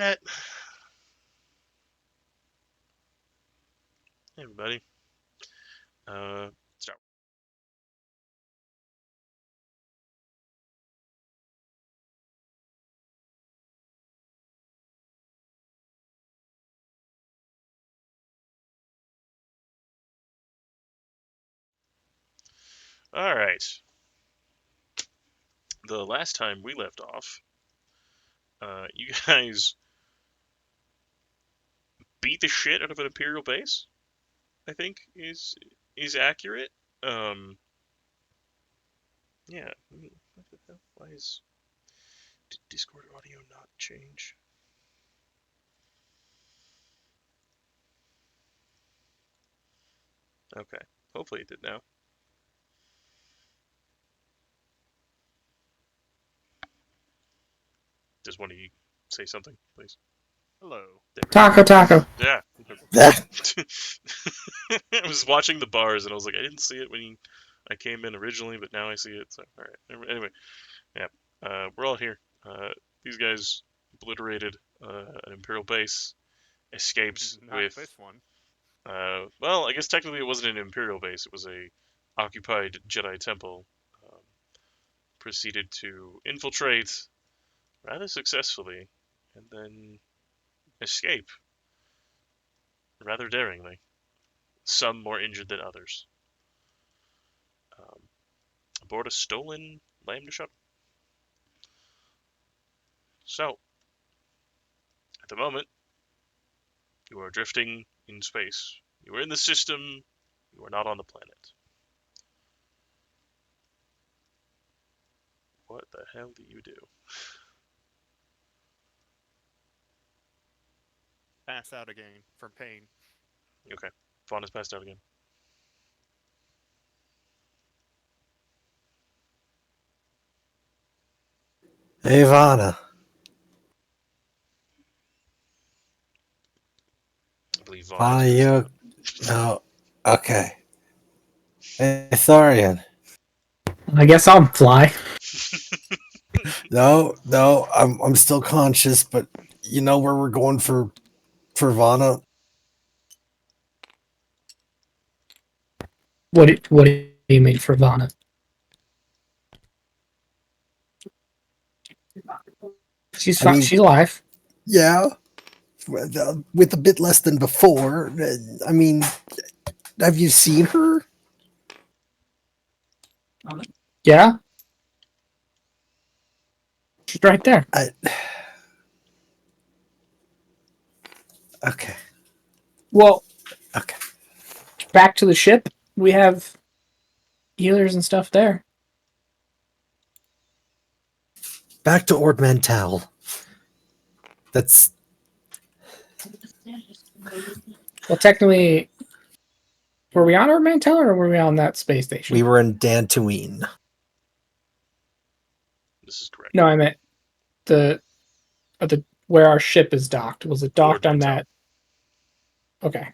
internet. Hey, everybody. Start. All right. The last time we left off, you guys beat the shit out of an Imperial base. I think is accurate. Um, yeah. What the hell? Why did Discord audio not change? Okay. Hopefully it did now. Does one of you say something, please? Hello. Taco, taco. Yeah. That I was watching the bars and I was like, I didn't see it when I came in originally, but now I see it. So, all right. Anyway, yeah, we're all here. These guys obliterated an Imperial base, escaped Not with. this one. Well, I guess technically it wasn't an Imperial base; it was a occupied Jedi temple. Um, Proceeded to infiltrate rather successfully, and then escape rather daringly. Some more injured than others. Um, Aboard a stolen lambda shuttle. So, at the moment, you are drifting in space. You are in the system. You are not on the planet. What the hell do you do? Pass out again from pain. Okay. Fawn has passed out again. Ivana. I believe Vaughn Ivana, is passed you? out. No. Okay. Hey, Thorian. I guess I'll fly. No. I'm still conscious, but you know where we're going for Vana? What do you mean for Vana? She's I fine. mean, She's alive. yeah, with a bit less than before. I mean, have you seen her? Yeah, she's right there. Okay. Well, Okay. back to the ship. We have healers and stuff there. Back to Ord Mantell. That's Well, technically, were we on our Mantell or were we on that space station? we were in Dantooine. This is correct. No, I meant the where our ship is docked. Was it docked on that? Okay.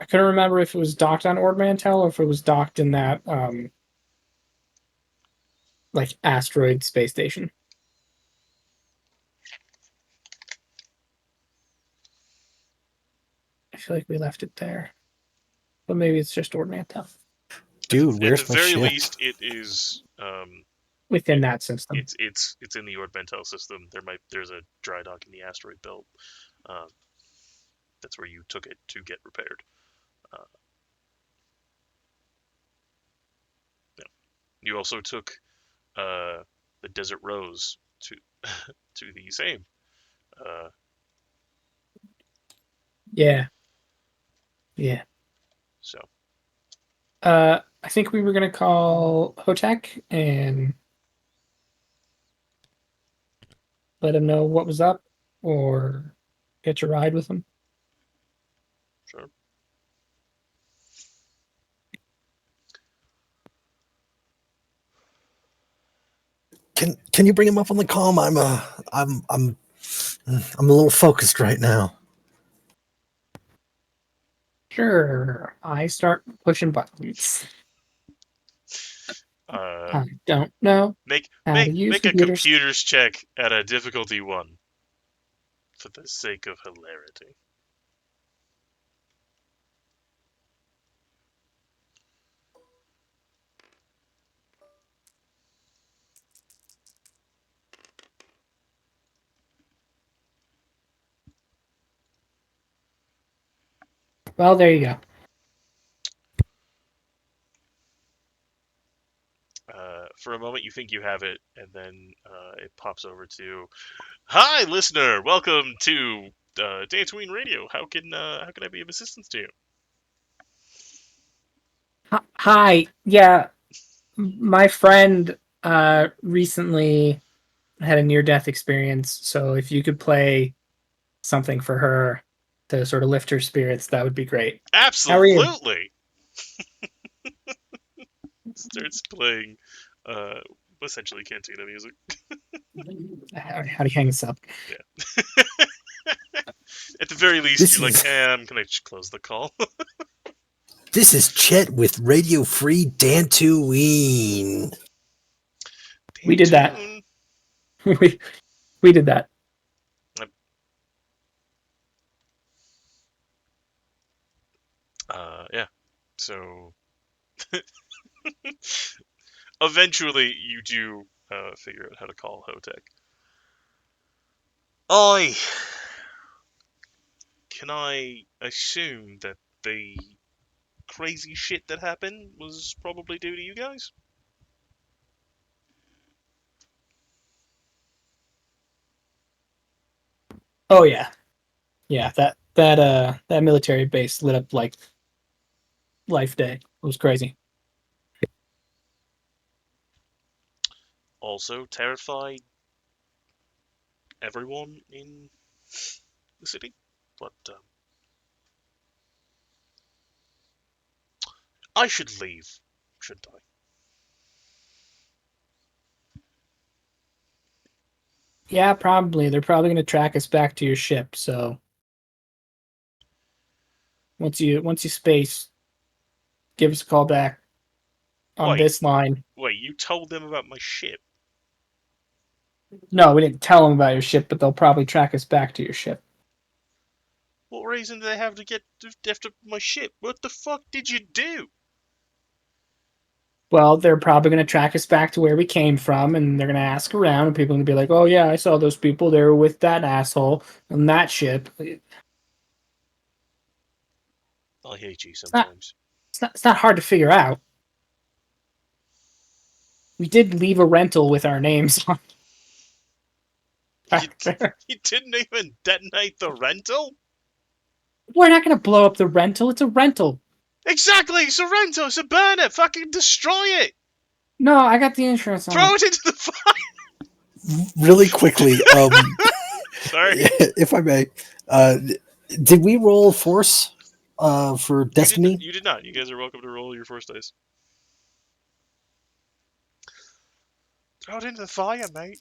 I couldn't remember if it was docked on Ord Mantell or if it was docked in that like asteroid space station. I feel like we left it there, but maybe it's just Ord Mantell Dude, At where's the my very ship? least, it is. within that system. It's in the Ord Mantell system. There's a dry dock in the asteroid belt. Um, that's where you took it to get repaired. Uh, yeah. You also took the Desert Rose to to the same. Uh, Yeah. Yeah. so I think we were gonna call Hotek and let him know what was up, or get your ride with him. sure. Can you bring him up on the comm? I'm a little focused right now. Sure. I start pushing buttons. I don't know Make how to make use make a computers. computers check at a difficulty 1. for the sake of hilarity. Well, there you go. For a moment, you think you have it, and then it pops over to, "Hi, listener. Welcome to Dantooine Radio. How can I be of assistance to you?" Hi. Yeah, my friend recently had a near-death experience, so if you could play something for her to sort of lift her spirits, that would be great. How are you? Absolutely. Starts playing, uh, essentially cantina music. How do you hang this up? At the very least, This you're like, is I'm gonna close the call. this is Chet with Radio Free Dantooine. We did that. Dantoon. we did that. Yeah. So eventually, you do figure out how to call Hotech. Can I assume that the crazy shit that happened was probably due to you guys? Oh yeah. Yeah, that military base lit up like Life Day. It was crazy. Also terrified everyone in the city? But I should leave, shouldn't I? Yeah, probably. They're probably going to track us back to your ship, so once you space, give us a call back on Wait, this line. you told them about my ship. No, we didn't tell them about your ship, but they'll probably track us back to your ship. What reason do they have to get after my ship? What the fuck did you do? Well, they're probably going to track us back to where we came from, and they're going to ask around, and people are going to be like, "Oh yeah, I saw those people. They were with that asshole on that ship." I hate you It's not. sometimes. It's not hard to figure out. We did leave a rental with our names on You, back there. you didn't even detonate the rental? We're not going to blow up the rental. It's a rental. Exactly, it's a rental, so burn it, fucking destroy it! No, I got the insurance on Throw it. it into the fire! Really quickly, Sorry. if I may, did we roll force for Destiny? You did not. You guys are welcome to roll your first dice. Throw it into the fire, mate.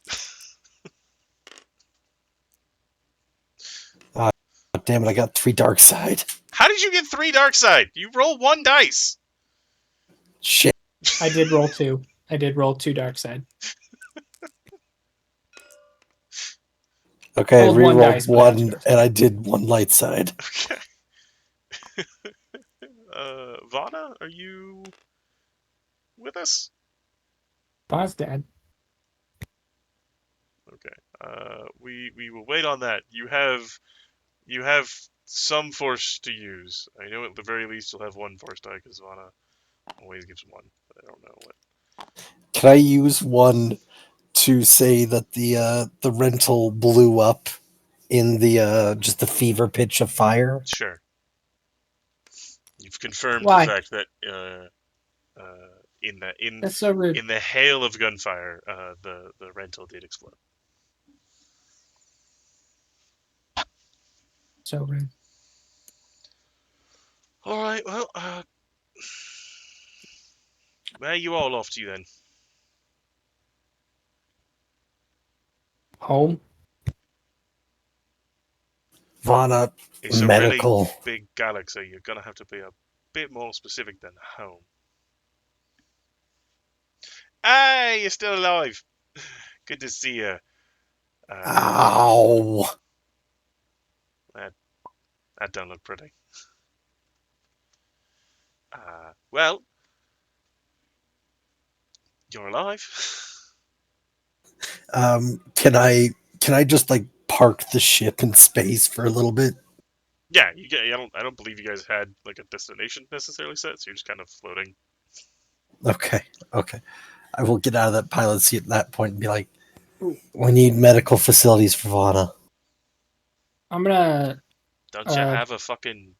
Damn it, I got 3 dark side. How did you get 3 dark side? You roll 1 dice. Shit. I did roll 2. I did roll 2 dark side. Okay, I Rolled 1 rerolled dice, but I had 2 1, dark side. and I did 1 light side. Okay. Vana, are you with us? Boss dad. Okay. We will wait on that. You have some force to use. I know at the very least you'll have 1 force die because Vana always gives 1, but I don't know what. Can I use 1 to say that the rental blew up in the just the fever pitch of fire? Sure. You've confirmed the Why? fact that in That's so rude. the hail of gunfire, the rental did explode. So rude. All right. Well, where are you all off to then? Home? Vana, It's a really medical. big galaxy. You're gonna have to be a bit more specific than home. Hey, you're still alive. Good to see you. Ow. That don't look pretty. Well, you're alive. Can I just like park the ship in space for a little bit? Yeah, you get. I don't believe you guys had like a destination necessarily set, so you're just kind of floating. Okay, okay. I will get out of that pilot seat at that point and be like, we need medical facilities for Vana. I'm gonna. Don't you have a fucking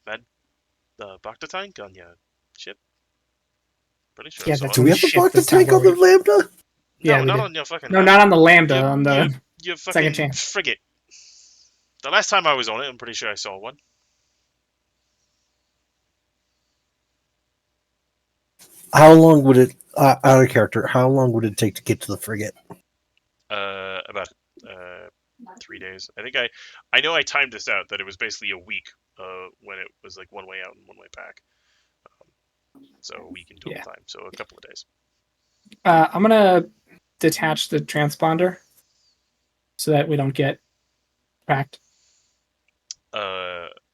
Bacta tank on your ship? Pretty sure I Yeah, saw that's it. Do we the have a ship Bacta that's not tank where on the we. Lambda? Yeah, No, we not do. on your fucking No, Lambda. not on the Lambda. Your, On your, the your second fucking chance. frigate. The last time I was on it, I'm pretty sure I saw one. How long would it, out of character, how long would it take to get to the frigate? About 3 days. I know I timed this out that it was basically a week. When it was like one way out and one way back. So a week in total Yeah. time. So a couple of days. I'm gonna detach the transponder so that we don't get cracked.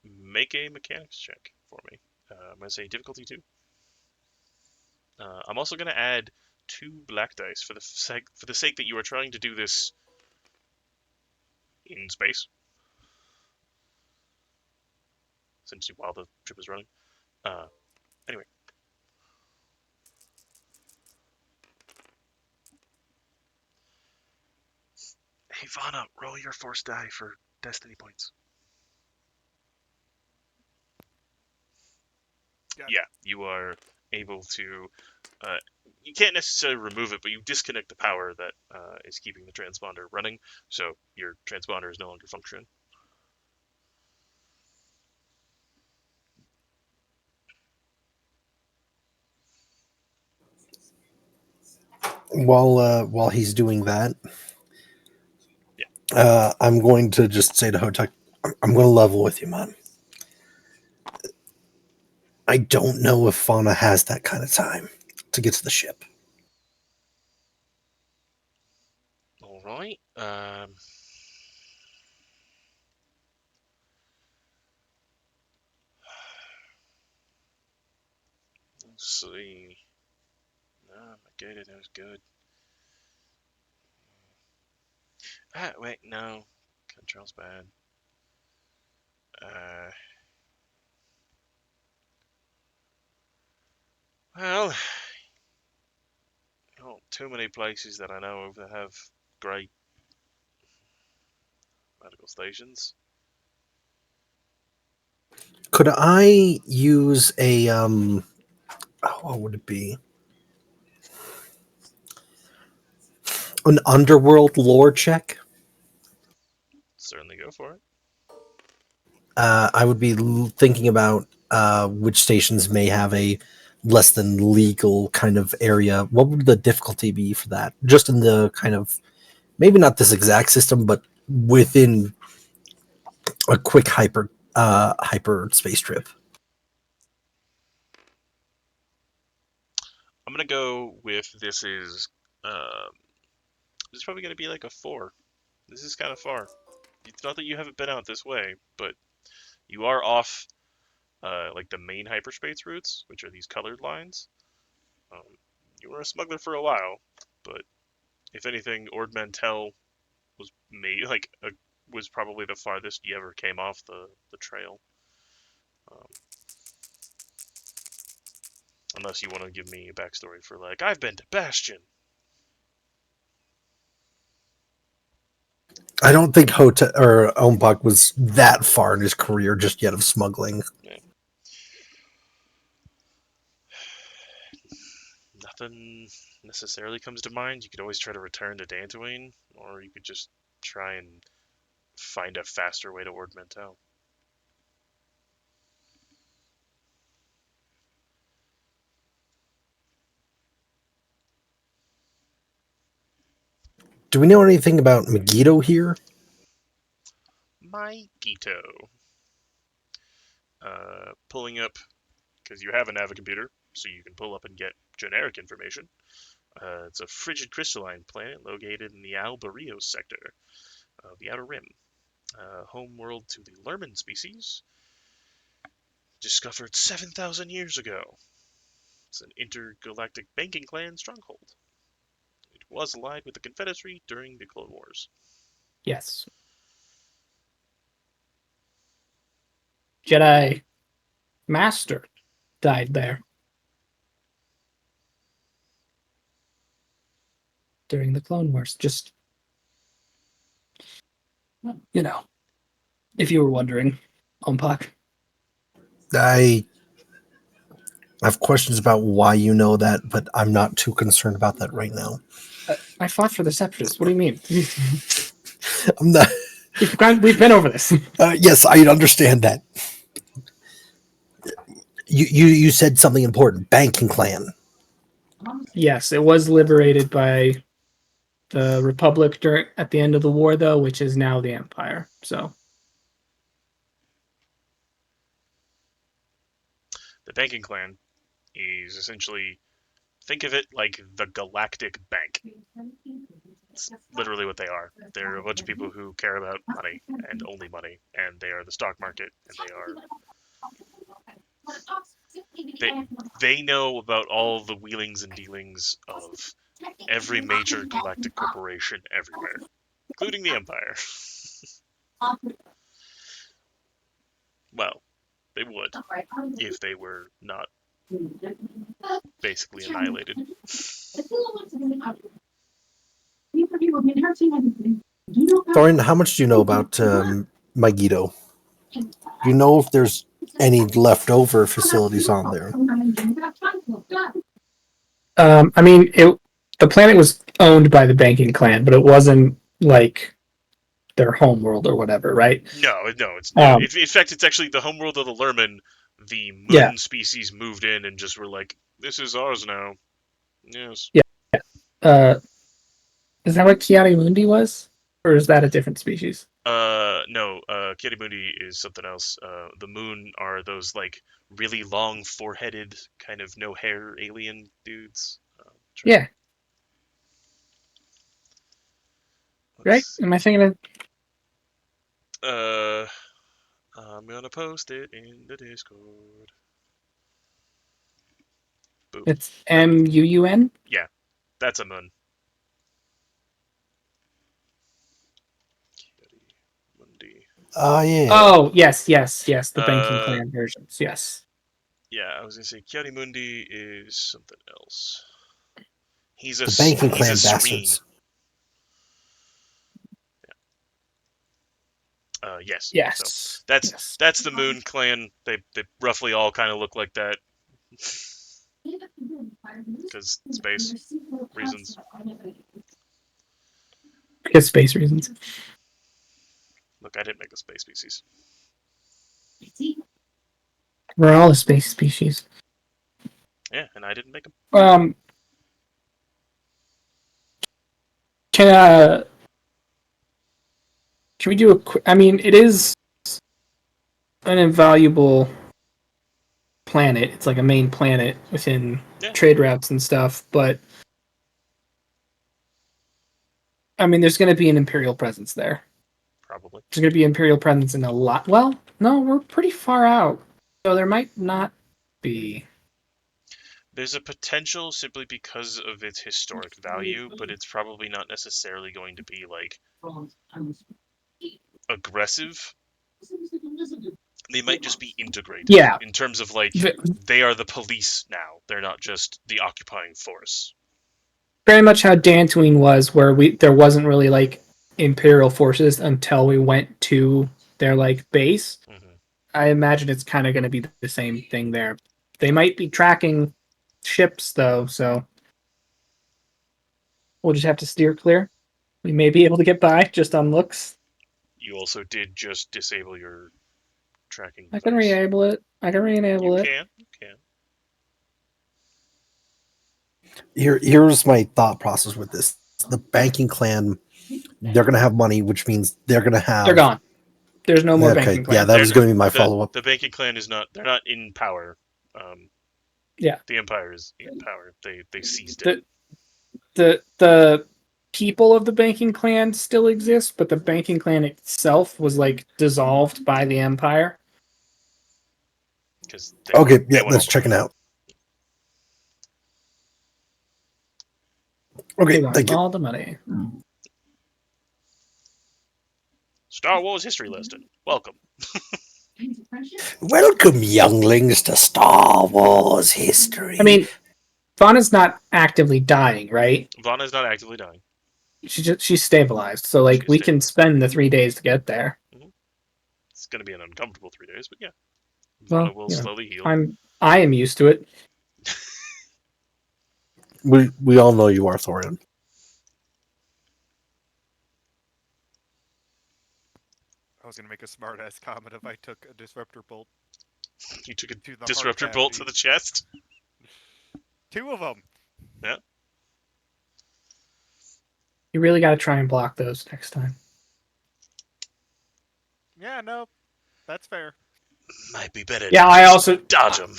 Make a mechanics check for me. I'm gonna say difficulty 2. I'm also gonna add 2 black dice for the sake that you are trying to do this in space, essentially while the trip is running. Uh, anyway, hey Vana, roll your force die for destiny points. Got Yeah, you are able to. You can't necessarily remove it, but you disconnect the power that is keeping the transponder running, so your transponder is no longer functioning. While he's doing that, I'm going to just say to Hotak, I'm going to level with you, man. I don't know if Fauna has that kind of time to get to the ship. All right. Let's see. No, my data was good. Wait, no. Control's bad. Uh, well, not too many places that I know of that have great medical stations. Could I use a what would it be? An underworld lore check? Certainly go for it. I would be thinking about which stations may have a less than legal kind of area. What would the difficulty be for that? Just in the kind of, maybe not this exact system, but within a quick hyper space trip. I'm gonna go with this is probably gonna be like a 4. This is kind of far. It's not that you haven't been out this way, but you are off like the main hyperspace routes, which are these colored lines. Um, you were a smuggler for a while, but if anything, Ord Mantell was was probably the farthest you ever came off the trail. Um, unless you want to give me a backstory for like I've been to Bastion. I don't think Hota or Ombak was that far in his career just yet of smuggling. Yeah. Nothing necessarily comes to mind. You could always try to return to Dantooine, or you could just try and find a faster way to Ord Mantell. Do we know anything about Megiddo here? My Gito. Pulling up, because you have a Navicomputer, so you can pull up and get generic information. It's a frigid crystalline planet located in the Albarios sector of the Outer Rim, home world to the Lerman species, discovered 7,000 years ago. It's an intergalactic banking clan stronghold. It was allied with the Confederacy during the Clone Wars. Yes. Jedi Master died there during the Clone Wars. Just, you know, if you were wondering, Umpak. I have questions about why you know that, but I'm not too concerned about that right now. I fought for the Separatists. What do you mean? I'm not. We've been over this. Yes, I understand that. You said something important. Banking clan. Yes, it was liberated by the Republic at the end of the war, though, which is now the Empire. So The banking clan is essentially, think of it like the Galactic Bank. It's literally what they are. They're a bunch of people who care about money and only money, and they are the stock market, and they know about all the wheelings and dealings of every major galactic corporation everywhere, including the Empire. Well, they would if they were not basically annihilated. Thorin, how much do you know about Megiddo? Do you know if there's any leftover facilities on there? I mean, the planet was owned by the banking clan, but it wasn't like their home world or whatever, right? No, it's in fact it's actually the homeworld of the Lurmen. The moon species moved in and just were like, "This is ours now." Yes. Yeah. Is that what Kiari Mundi was, or is that a different species? No. Kirimundi is something else. The moon are those like really long foreheaded, kind of no hair alien dudes. Yeah. Right? Am I thinking of? I'm gonna post it in the Discord. Boom. It's Muun. Yeah, that's a moon. Mundi. Yeah. Oh, yes. The banking clan versions. Yes. Yeah, I was gonna say Mundi is something else. He's a The banking he's clan a serene. bastards. Yes. Yes. So that's the Moon Clan. They roughly all kind of look like that. Because space reasons. Because space reasons. Look, I didn't make a space species. We're all a space species. Yeah, and I didn't make them. Can we do a quick? I mean, it is an invaluable planet. It's like a main planet within trade routes and stuff, but I mean, there's going to be an Imperial presence there. Probably. There's going to be Imperial presence in a lot. Well, no, we're pretty far out, so there might not be. There's a potential simply because of its historic value, but it's probably not necessarily going to be like aggressive. They might just be integrated. Yeah. In terms of like, they are the police now. They're not just the occupying force. Very much how Dantooine was, where there wasn't really like Imperial forces until we went to their like base. Mm-hmm. I imagine it's kind of going to be the same thing there. They might be tracking ships though, so we'll just have to steer clear. We may be able to get by just on looks. You also did just disable your tracking device. I can re-enable it. You can. Here's my thought process with this. The banking clan, they're going to have money, which means they're going to have... They're gone. There's no more banking clan. Yeah, that was going to be my follow-up. The banking clan is not... They're not in power. Yeah. The Empire is in power. They seized it. The people of the banking clan still exist, but the banking clan itself was like dissolved by the Empire. because Okay, they yeah, want all let's the check it money. out. Okay, They want thank you. all the money. Star Wars history lesson. Welcome. Welcome, younglings, to Star Wars history. I mean, Fauna's not actively dying, right? Vanna's not actively dying. She's stabilized, so like She's we can stabilized. spend the 3 days to get there. It's going to be an uncomfortable 3 days, but yeah. Vanna Well, will you know, slowly heal. I am used to it. we all know you are, Thorian. I was gonna make a smart ass comment if I took a disruptor bolt You took a to the heart disruptor bolt to cavity. the chest. 2 of them. Yeah. You really got to try and block those next time. Yeah, no, that's fair. Might be better Yeah, to I just also dodge them.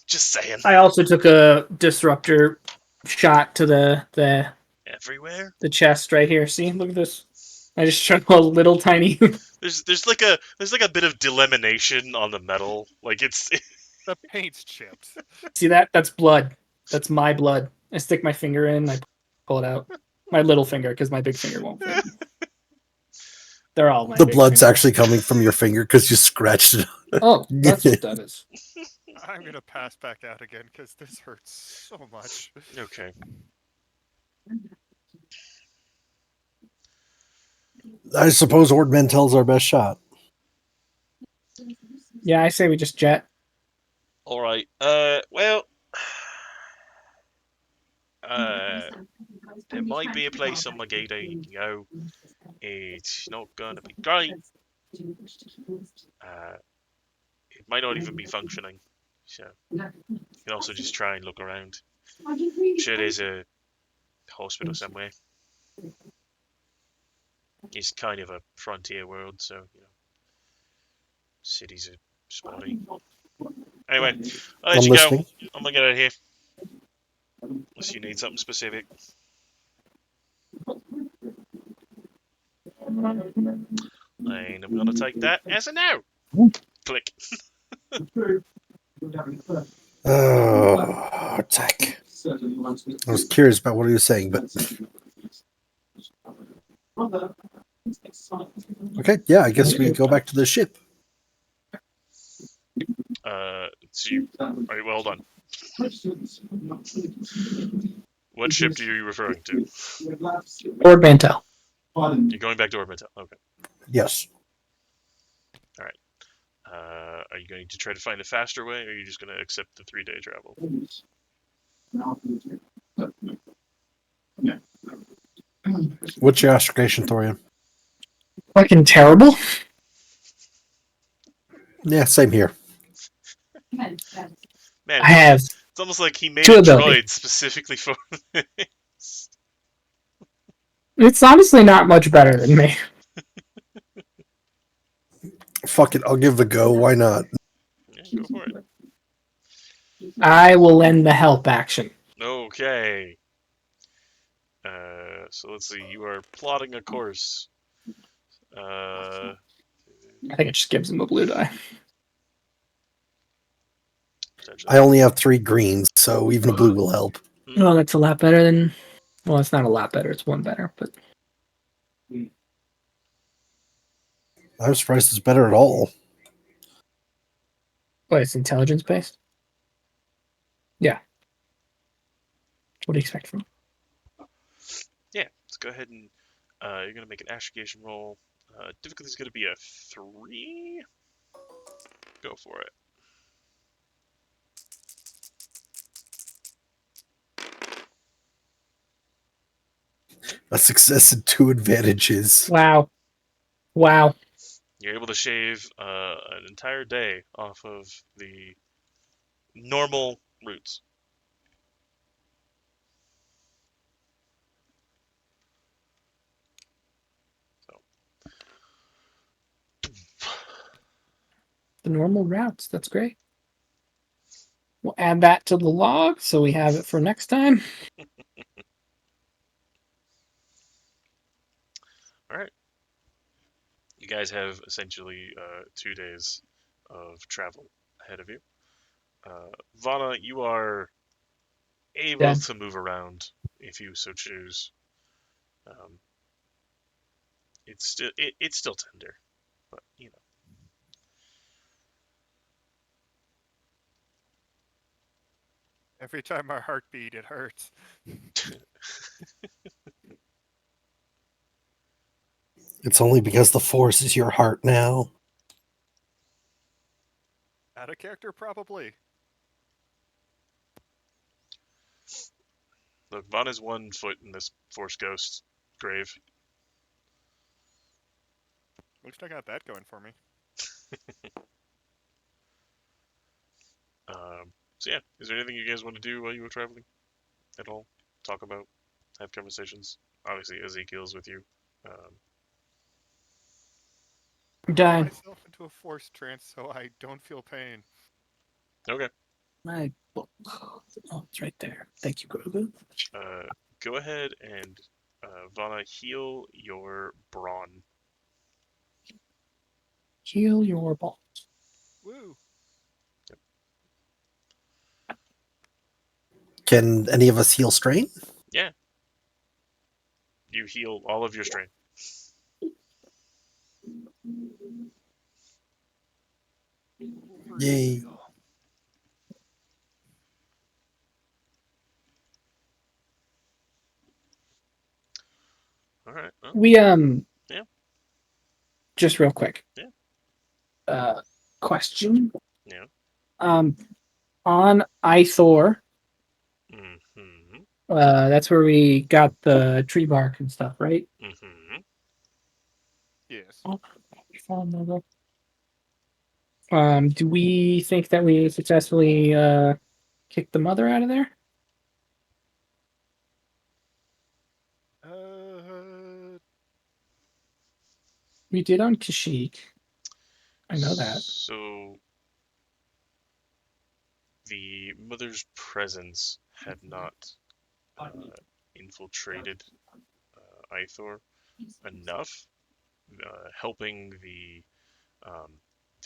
Just saying. I also took a disruptor shot to the Everywhere? chest right here. See, look at this. I just shot a little tiny. There's like a bit of delamination on the metal. Like it's The paint's chipped. See that? That's blood. That's my blood. I stick my finger in. I pull it out. My little finger, because my big finger won't fit. They're all my The big blood's finger. actually coming from your finger because you scratched it. Oh, that's what that is. I'm gonna pass back out again because this hurts so much. okay. I suppose Ord Mantell's our best shot. Yeah, I say we just jet. All right. Well, there might be a place on Mageda you can go. It's not gonna be great. Uh, it might not even be functioning. So you can also just try and look around. I'm sure there's a hospital somewhere. It's kind of a frontier world, so you know, cities are spotty. Anyway, I'll let I'm you go. listening. I'm gonna get out of here. Unless you need something specific. And I'm gonna take that as a no. Click. Oh, Tech. I was curious about what he was saying, but okay, yeah, I guess we go back to the ship. So you. Alright, well, hold on. What ship are you referring to? Or Bantel. You're going back to Orbital. Okay. Yes. Are you going to try to find a faster way, or are you just going to accept the 3-day travel? What's your astrogation, Thorian? Fucking terrible. Yeah, same here. Man, I have it's almost like he made two a ability. droid specifically for this. It's honestly not much better than me. Fuck it, I'll give it a go. Why not? Yeah, go for it. I will lend the help action. Okay. So let's see. You are plotting a course. I think it just gives him a blue die. Potentially. I only have 3 greens, so even a blue will help. Well, that's a lot better than. Well, it's not a lot better. It's one better, but I'm surprised it's better at all. what? It's intelligence based. Yeah. What do you expect from? Yeah. Let's go ahead and you're gonna make an astrogation roll. Difficulty is gonna be a 3. Go for it. A success and 2 advantages. Wow. Wow. You're able to shave an entire day off of the normal routes. The normal routes. That's great. We'll add that to the log so we have it for next time. All right. You guys have essentially 2 days of travel ahead of you. Vana, you are able Dead. to move around if you so choose. Um, it's still tender, but you Every time our heart beat, it hurts. know. It's only because the Force is your heart now. Out of character, probably. Look, Vana's 1 foot in this Force Ghost grave. At least I got that going for me. So yeah, is there anything you guys want to do while you were traveling at all? Talk about, have conversations. Obviously, Ezekiel's with you. Um, I'm Put dying. myself into a force trance so I don't feel pain. okay. My book. Oh, it's right there. Thank you, Grogu. Go ahead and Vana, heal your brawn. Heal your ball. Woo! Can any of us heal strain? Yeah, you heal all of your strain. Yay. All right. Well, We yeah. just real quick. Yeah. Question. Yeah. On Ithor, Mm-hmm. that's where we got the tree bark and stuff, right? Mm-hmm. Yes. Oh, phone number. Do we think that we successfully kicked the mother out of there? We did on Kashyyyk. I know that. So the mother's presence had not infiltrated Ithor enough, helping the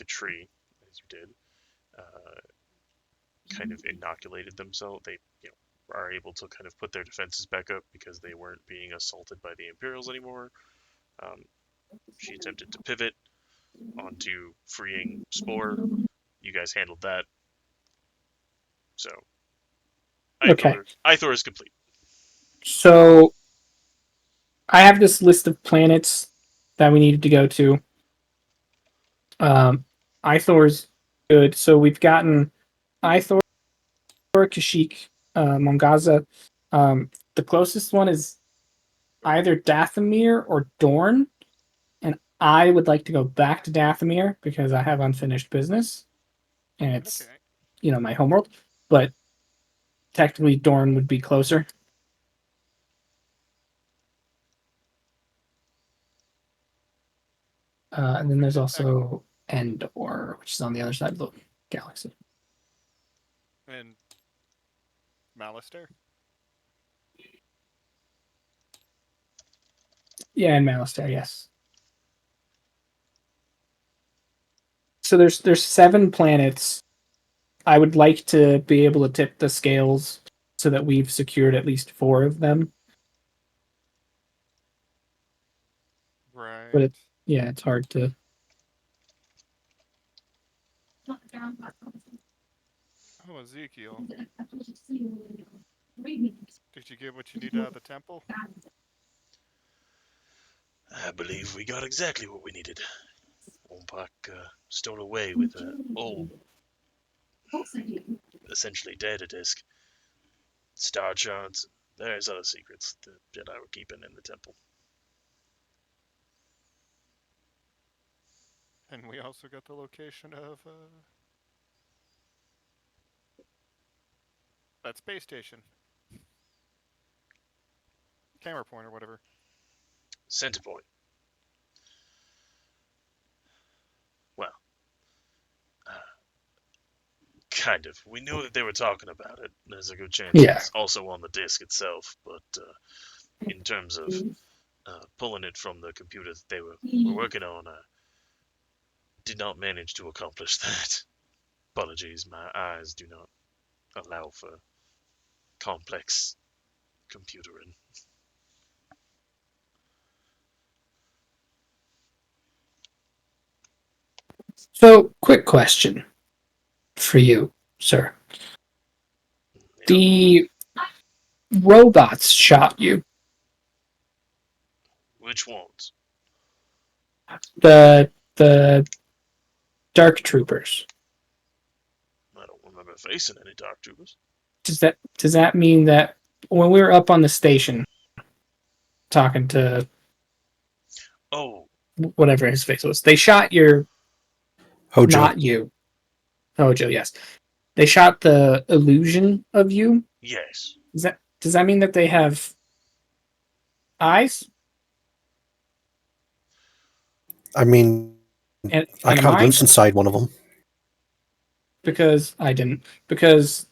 tree, as you did, kind of inoculated themselves. They, are able to kind of put their defenses back up because they weren't being assaulted by the Imperials anymore. Um, she attempted to pivot onto freeing Spore. You guys handled that. So Okay. Ithor is complete. So I have this list of planets that we needed to go to. Ithor's good. So we've gotten Ithor, Kashyyyk, Mongaza. The closest one is either Dathomir or Dorne. And I would like to go back to Dathomir because I have unfinished business. And it's, Okay. my homeworld. But technically, Dorne would be closer. And then there's also Endor, which is on the other side of the galaxy. And Malister? Yeah, and Malister, yes. So there's 7 planets. I would like to be able to tip the scales so that we've secured at least 4 of them. Right. But it's hard to. Oh, Ezekiel. Did you get what you need out of the temple? I believe we got exactly what we needed. Wompak stowed away with old, essentially data disk, star charts. There's other secrets the Jedi were keeping in the temple. And we also got the location of that space station. Camera point or whatever. Center point. Well, kind of. We knew that they were talking about it. There's a good chance it's also on the disk itself, but in terms of pulling it from the computer that they were working on, did not manage to accomplish that. Apologies, my eyes do not allow for complex computering. So, quick question for you, sir. Yeah. The robots shot you. Which ones? The dark troopers. I don't remember facing any dark troopers. Does that mean that when we were up on the station talking to Oh, whatever his face was, they shot your Hojo. not you. Hojo, yes. They shot the illusion of you. yes. Does that mean that they have eyes I mean, and I a caught a glimpse mind? inside one of them. Because I didn't. Because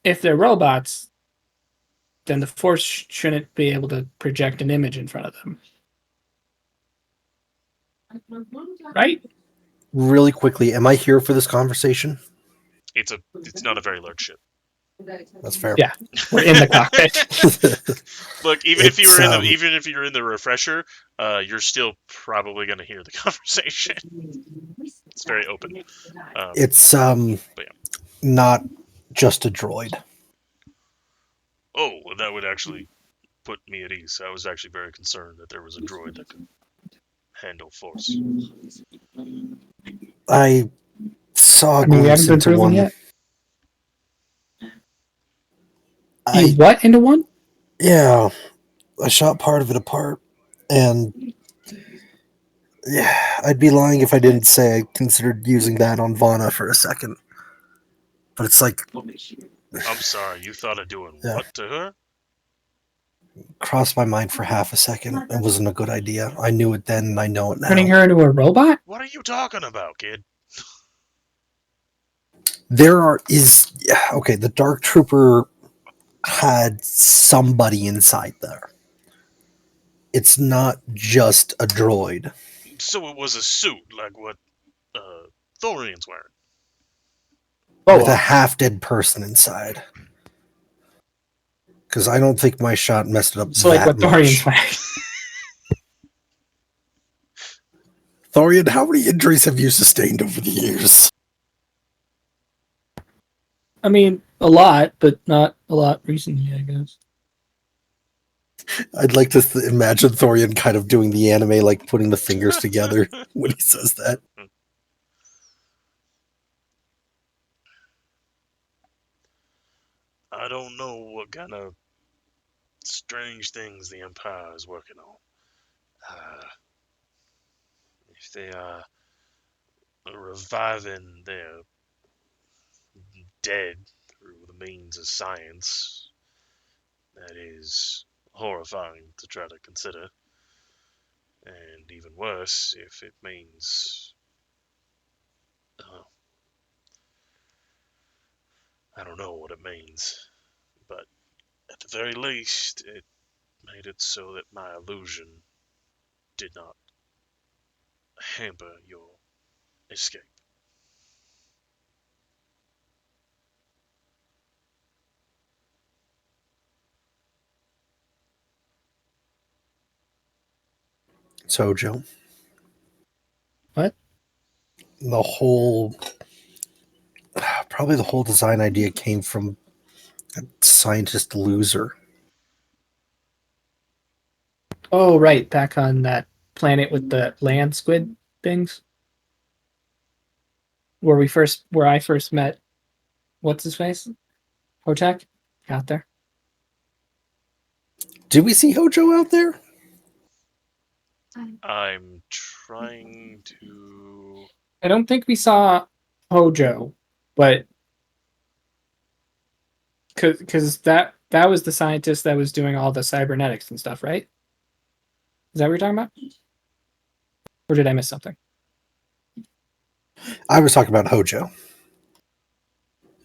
if they're robots, then the Force shouldn't be able to project an image in front of them. Right? Really quickly, am I here for this conversation? It's not a very large ship. That's fair. Yeah. We're in the cockpit. Look, even if It's, you were in the refresher, you're still probably going to hear the conversation. It's very open. It's But yeah. not just a droid. Oh, well, that would actually put me at ease. I was actually very concerned that there was a droid that could handle force. I saw a We glimpse haven't been into proven one. yet. You I what into one? Yeah, I shot part of it apart, and yeah, I'd be lying if I didn't say I considered using that on Vana for a second. But it's like, I'm sorry, you thought of doing Yeah. what to her? crossed my mind for half a second. It wasn't a good idea. I knew it then, and I know it now. Turning her into a robot? What are you talking about, kid? Okay, the Dark Trooper had somebody inside there. It's not just a droid. So it was a suit, like what Thorian's wearing. With a half-dead person inside. Because I don't think my shot messed it up So like that what Dorian's much. wearing. Thorian, how many injuries have you sustained over the years? I mean, a lot, but not a lot recently, I guess. I'd like to imagine Thorian kind of doing the anime, like putting the fingers together when he says that. I don't know what kind of strange things the Empire is working on. If they are reviving their dead through the means of science, that is horrifying to try to consider. And even worse, if it means, I don't know what it means, but at the very least, it made it so that my illusion did not hamper your escape. So, Joe. What? Probably the whole design idea came from a scientist loser. Oh, right, back on that planet with the land squid things, where I first met, what's his face, Hotek, out there. Did we see Hojo out there? I'm trying to. I don't think we saw Hojo, but because that was the scientist that was doing all the cybernetics and stuff, right? Is that what you're talking about? Or did I miss something? I was talking about Hojo,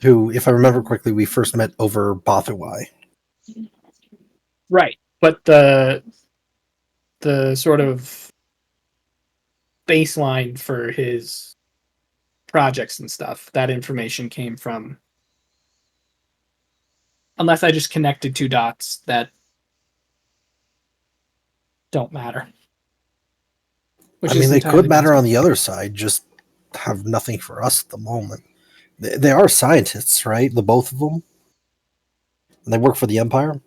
who, if I remember correctly, we first met over Bothuai. Right, but the sort of baseline for his projects and stuff, that information came from. Unless I just connected two dots that don't matter. I Which mean, is they could entirely matter on possible. the other side, just have nothing for us at the moment. They are scientists, right? The both of them? And they work for the Empire?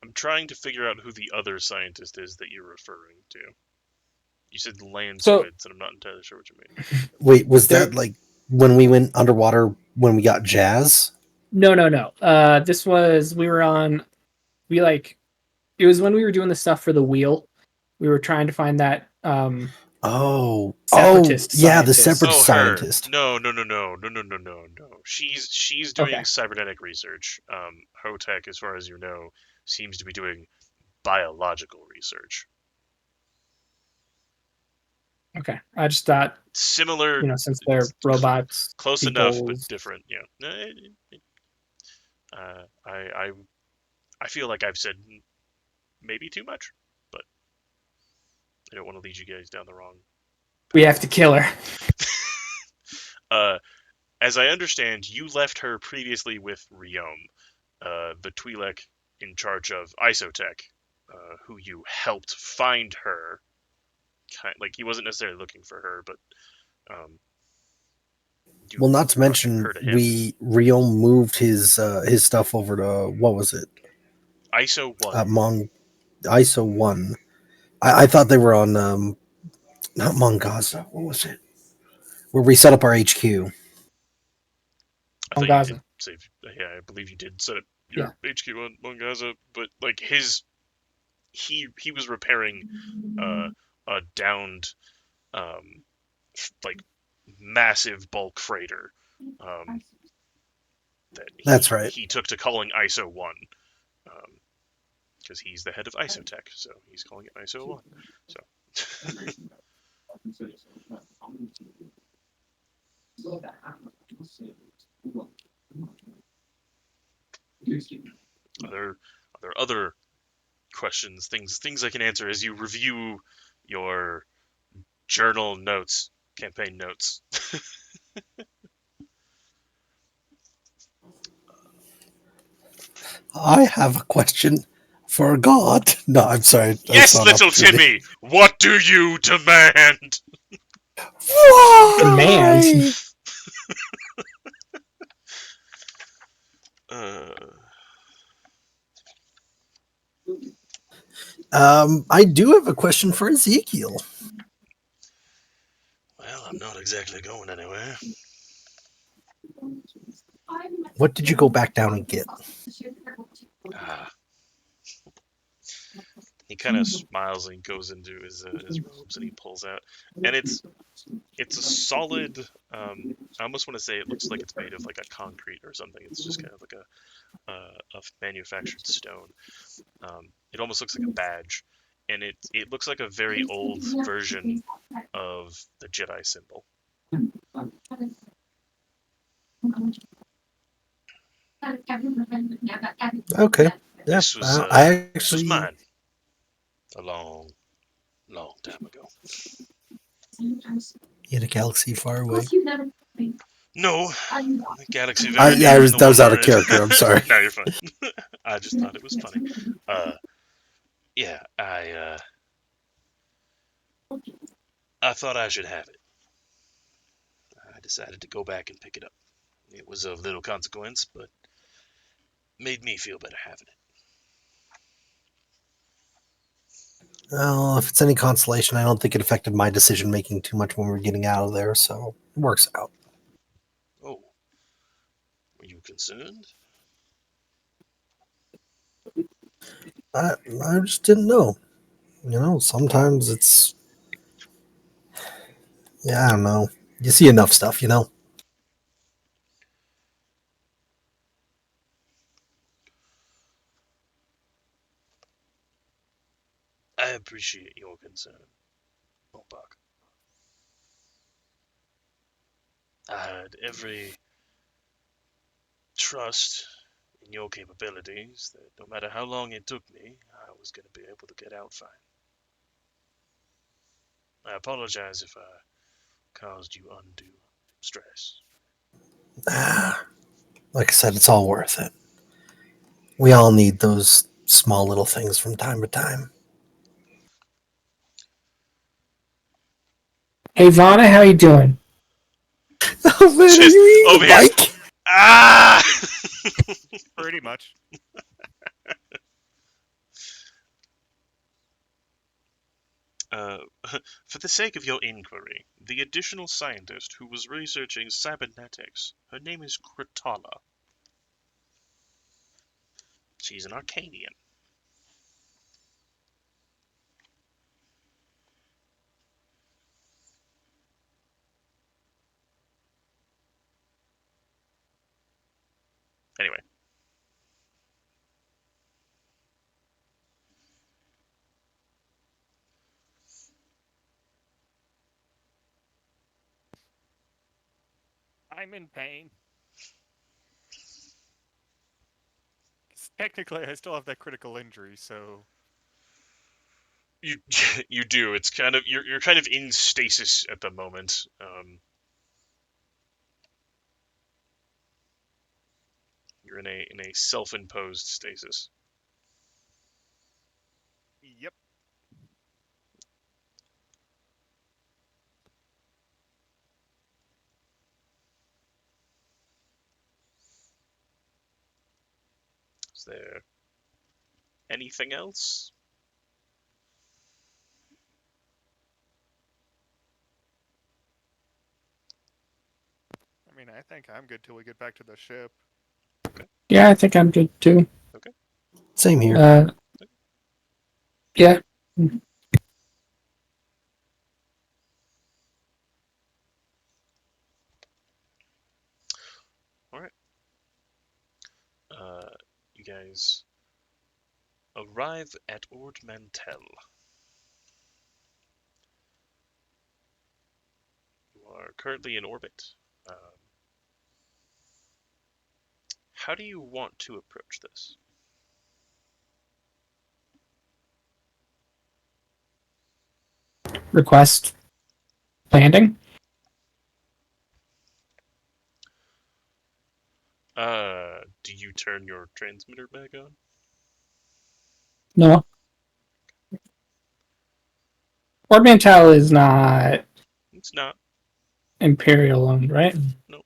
I'm trying to figure out who the other scientist is that you're referring to. You said land So squids, and I'm not entirely sure what you mean. Wait, was There- that like when we went underwater when we got Jazz? no. This was we were on. We like. It was when we were doing the stuff for the wheel. We were trying to find that Oh, separatist yeah, the scientist. separate Oh, her. scientist. No. She's doing Okay. cybernetic research. Hotech, as far as you know, seems to be doing biological research. Okay. I just thought, Similar, since they're robots, close enough, but people's different. Yeah. I feel like I've said maybe too much, but I don't want to lead you guys down the wrong. we have to kill her. As I understand, you left her previously with Riom, the Twi'lek in charge of Isotech, who you helped find her. Like he wasn't necessarily looking for her, but you Well, not to brought mention, her to him. Rio moved his stuff over to what was it? ISO 1. ISO 1. I thought they were on not Mongaza. What was it? Where we set up our HQ. I On thought you did Gaza. say, yeah, I believe you did set up Yeah. your HQ on Mongaza, but like he was repairing a downed like massive bulk freighter that That's right. he took to calling ISO 1 because he's the head of Isotech, so he's calling it ISO 1. So are there other questions, things I can answer as you review your journal notes, campaign notes? I have a question for God. No, I'm sorry. I Yes, saw an little opportunity. Timmy, what do you demand? Demand. Why? Uh, I do have a question for Ezekiel. well, I'm not exactly going anywhere. What did you go back down and get? Ah. He kind of smiles and goes into his robes and he pulls out, and it's a solid. I almost want to say it looks like it's made of like a concrete or something. It's just kind of like a manufactured stone. It almost looks like a badge, and it looks like a very old version of the Jedi symbol. Okay. Yeah. This was I this was actually. mine a long time ago. In a galaxy far away. No, the galaxy very Yeah, near and the that was one out of where character. I'm sorry. No, you're fine. I just thought it was funny. Yeah, I thought I should have it. I decided to go back and pick it up. It was of little consequence, but made me feel better having it. Well, if it's any consolation, I don't think it affected my decision making too much when we were getting out of there, so it works out. Oh, were you concerned? I just didn't know. Sometimes it's. Yeah, I don't know. You see enough stuff, I appreciate your concern, Buck. I had every trust in your capabilities that no matter how long it took me, I was going to be able to get out fine. I apologize if I caused you undue stress. Like I said, it's all worth it. We all need those small little things from time to time. Hey, Vana, how you doing? Oh man, are Just you eating over the here. bike? Ah! Pretty much. Uh, for the sake of your inquiry, the additional scientist who was researching cybernetics, her name is Kratala. She's an Arcanian. Anyway, I'm in pain. 'Cause technically, I still have that critical injury, so you you do. It's kind of you're kind of in stasis at the moment. You're in a self-imposed stasis. yep. Is there anything else? I mean, I think I'm good till we get back to the ship. Yeah, I think I'm good too. Same here. Yeah. All right. You guys arrive at Ord Mantell. You are currently in orbit. How do you want to approach this? Request landing. Do you turn your transmitter back on? No. Ord Mantell is not It's not. Imperial owned, right? No.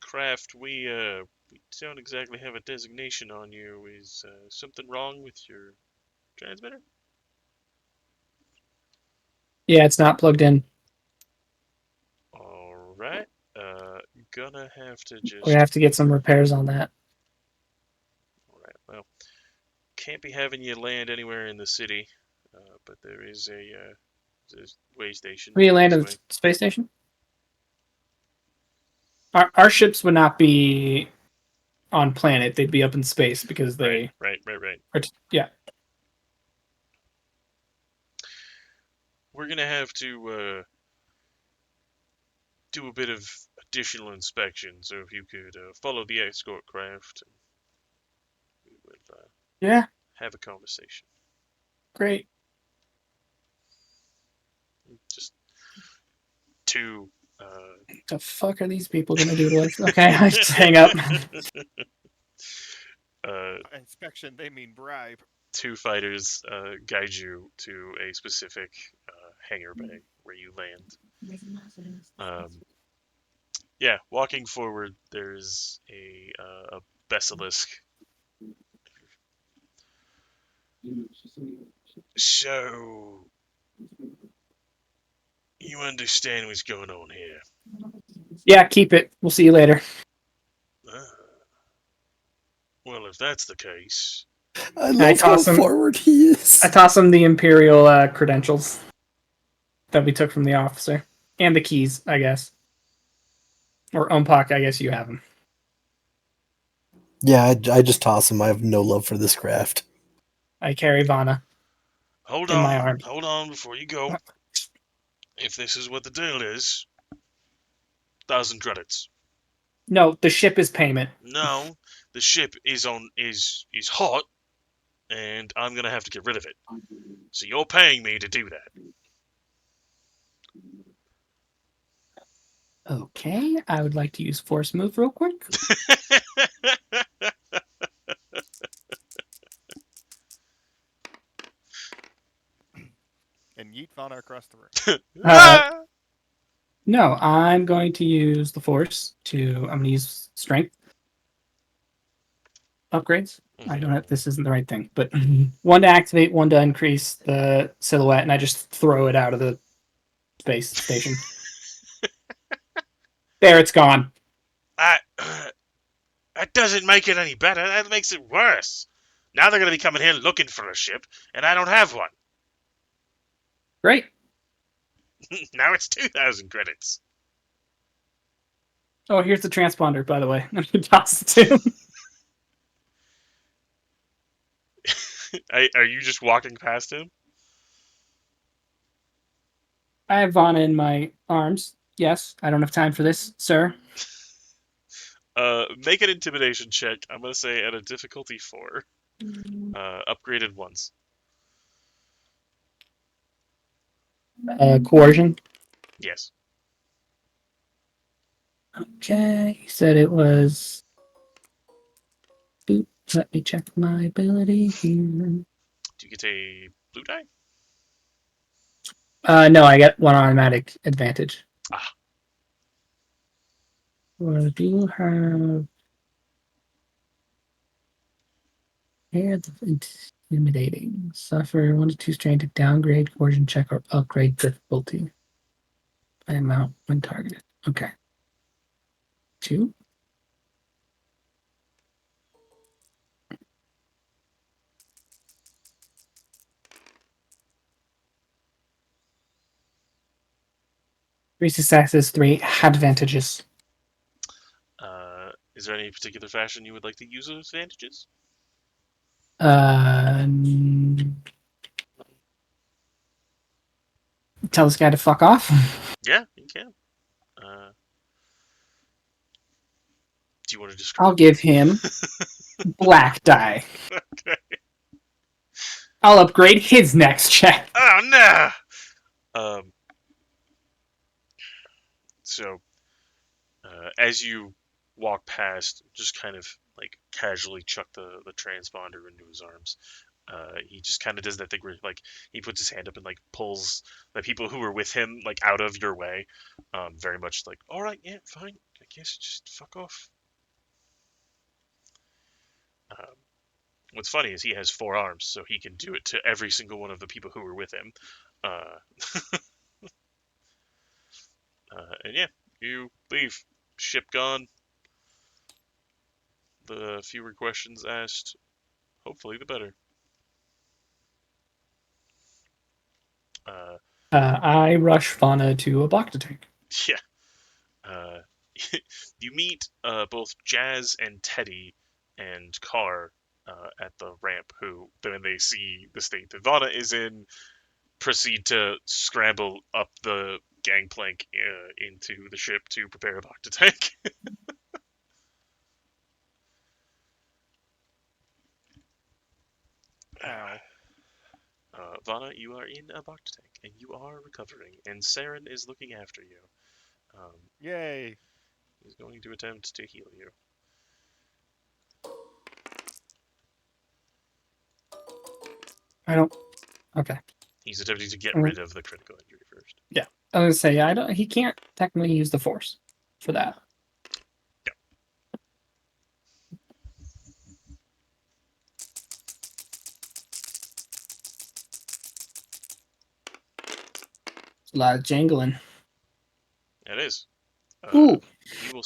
Craft, we don't exactly have a designation on you. Is something wrong with your transmitter? Yeah, it's not plugged in. All right. Gonna have to We just. have to get some repairs on that. All right. Well, can't be having you land anywhere in the city, but there is a way station We land this at way. the space station. Our ships would not be on planet; they'd be up in space because they. Right. Yeah. We're gonna have to do a bit of additional inspection. So if you could follow the escort craft, we will Yeah. have a conversation. Great. Just two. The fuck are these people gonna do to us? Okay, I just hang up. Inspection, they mean bribe. Two fighters guide you to a specific hangar bay where you land. Yeah, walking forward, there's a basilisk. So you understand what's going on here? Yeah, keep it. We'll see you later. Ah. Well, if that's the case, I love how toss him- forward he is. I toss him the Imperial credentials that we took from the officer and the keys, I guess. Or Umpak, I guess you have them. Yeah, I just toss him. I have no love for this craft. I carry Vana. hold In my on, arms. hold on before you go. If this is what the deal is, 1,000 credits. No, the ship is payment. No, the ship is hot, and I'm gonna have to get rid of it. So you're paying me to do Okay, I would like to use force move real quick. that. And yeet Fauna across the room. Uh, No, I'm going to use the force to. I'm going to use strength upgrades. I don't have. This isn't the right thing, but one to activate, one to increase the silhouette, and I just throw it out of the space station. There, it's gone. That that doesn't make it any better. That makes it worse. Now they're gonna be coming here looking for a ship, and I don't have one. Great. Now it's 2,000 credits. Oh, here's the transponder, by the way. I'm going to toss it to him. Are you just walking past him? I have Vana in my arms. Yes, I don't have time for this, sir. Make an intimidation check. I'm gonna say at a difficulty 4. Upgraded once. Coercion. Yes. Okay, he said it was. Boop. Let me check my ability here. Do you get a blue die? No, I get one automatic advantage. Ah. What do you have? Here, intimidating. Suffer 1 to 2 strain to downgrade coercion check or upgrade difficulty by amount when targeted. Okay. 2. Three successes, 3 advantages. Is there any particular fashion you would like to use those advantages? Uh, Tell this guy to fuck off. Yeah, you can. Do you want to describe? I'll give him black die. Okay. I'll upgrade his next check. Oh no. So, as you walk past, just kind of like casually chuck the transponder into his arms. He just kind of does that thing where like he puts his hand up and like pulls the people who were with him like out of your way. Very much like, all right, yeah, fine. I guess just fuck off. Um, what's funny is he has 4 arms, so he can do it to every single one of the people who were with him. Uh, and yeah, you leave. Ship gone. The fewer questions asked, hopefully the better. Uh, I rush Fauna to a Bacta tank. yeah. Uh, you meet both Jazz and Teddy and Carr at the ramp, who, when they see the state that Vana is in, proceed to scramble up the gangplank into the ship to prepare a Bacta tank. Ow. Vana, you are in a Bacta tank, and you are recovering, and Saren is looking after you. Yay. He's going to attempt to heal you. I don't. Okay. He's attempting to get Mhm. rid of the critical injury first. Yeah. I was gonna say I don't. He can't technically use the force for that. Yeah. It's a lot of jangling. It is. Ooh. He will.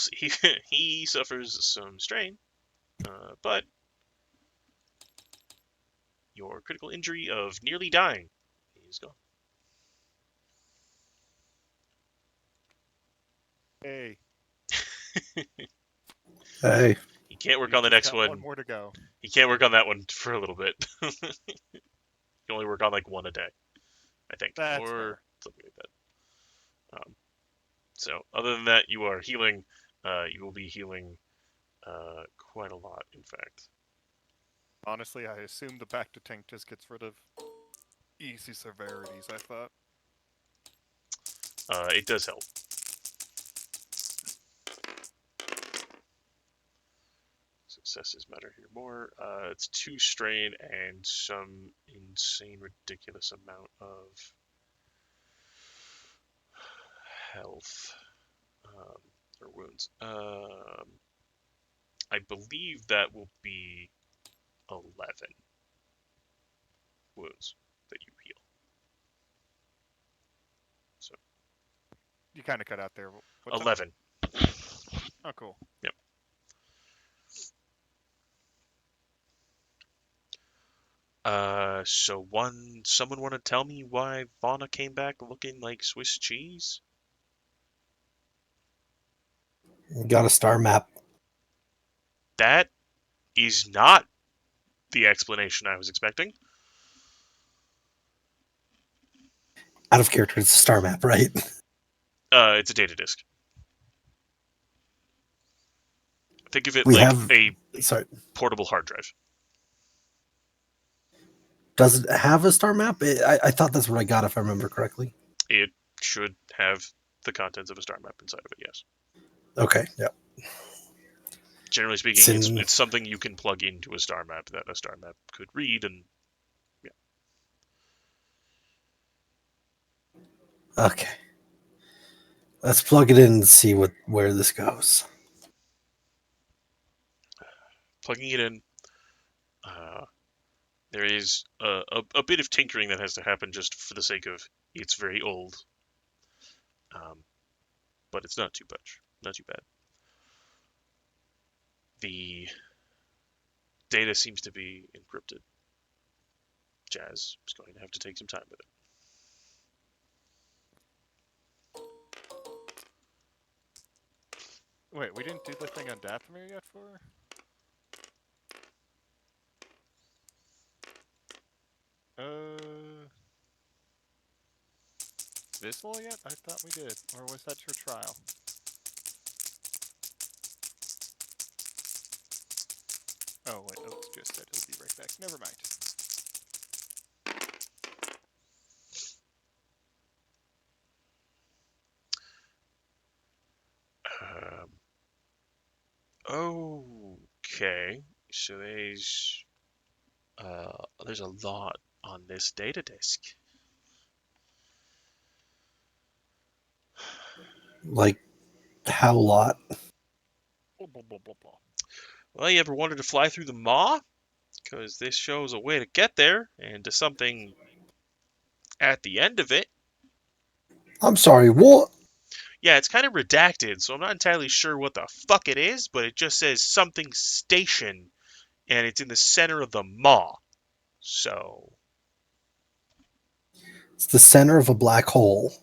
He suffers some strain, but your critical injury of nearly dying is gone. Hey. Hey, He can't work We've on the just next got one. one more to go. He can't work on that one for a little bit. He can only work on like 1 a day, I think, That's or fair. something like that. So other than that, you are healing. You will be healing quite a lot, in fact. Honestly, I assume the back to tank just gets rid of easy severities, I thought. It does help. Successes matter here more. It's 2 strain and some insane, ridiculous amount of health or wounds. I believe that will be 11 wounds that you heal. So You kind of cut out there. What's 11. That? Oh, cool. Yep. So someone want to tell me why Fauna came back looking like Swiss cheese? Got a star map. That is not the explanation I was expecting. Out of character, it's a star map, right? It's a data disk. Think of it We like have. a Sorry. portable hard drive. Does it have a star map? I thought that's what I got, if I remember correctly. It should have the contents of a star map inside of it, yes. Okay, yeah. Generally speaking, it's something you can plug into a star map that a star map could read, and yeah. Okay. Let's plug it in and see where this goes. Plugging it in, there is a bit of tinkering that has to happen just for the sake of it's very old. But it's not too much, not too bad. The data seems to be encrypted. Jazz is going to have to take some time with it. Wait, we didn't do the thing on Dathomir yet for her? Visceral yet? I thought we did. Or was that your trial? Oh, wait, Oaks just said he'll be right back. Never mind. Okay, so there's a lot on this data disk. Like, how a lot? Blah, blah, blah, blah, blah. Well, you ever wanted to fly through the maw? Because this shows a way to get there and to something at the end of it. I'm sorry, what? Yeah, it's kind of redacted, so I'm not entirely sure what the fuck it is, but it just says something station, and it's in the center of the maw. So, It's the center of a black hole.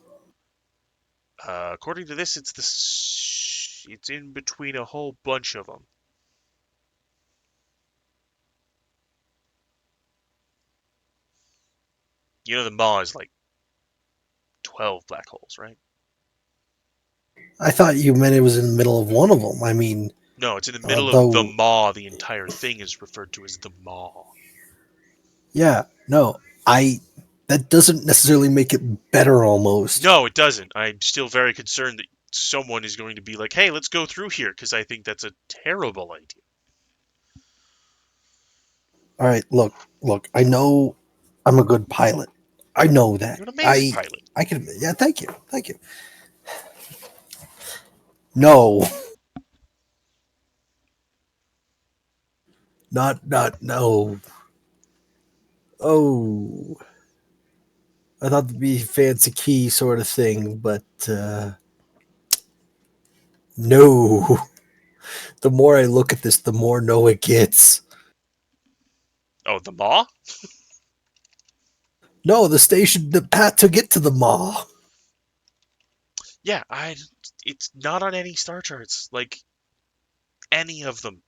according to this, it's in between a whole bunch of them. You know, the maw is like 12 black holes, right? I thought you meant it was in the middle of one of them. I mean, No, it's in the middle of the though, maw. The entire thing is referred to as the maw. yeah, no, that doesn't necessarily make it better almost. No, it doesn't. I'm still very concerned that someone is going to be like, hey, let's go through here, because I think that's a terrible idea. All right, look, I know I'm a good pilot. I know that. You're an amazing pilot. I can, yeah, thank you. No. Not, no. Oh. I thought it'd be fancy key sort of thing, but no. The more I look at this, the more no it gets. Oh, the maw? No, the station, the path to get to the maw. Yeah, it's not on any star charts, like any of them.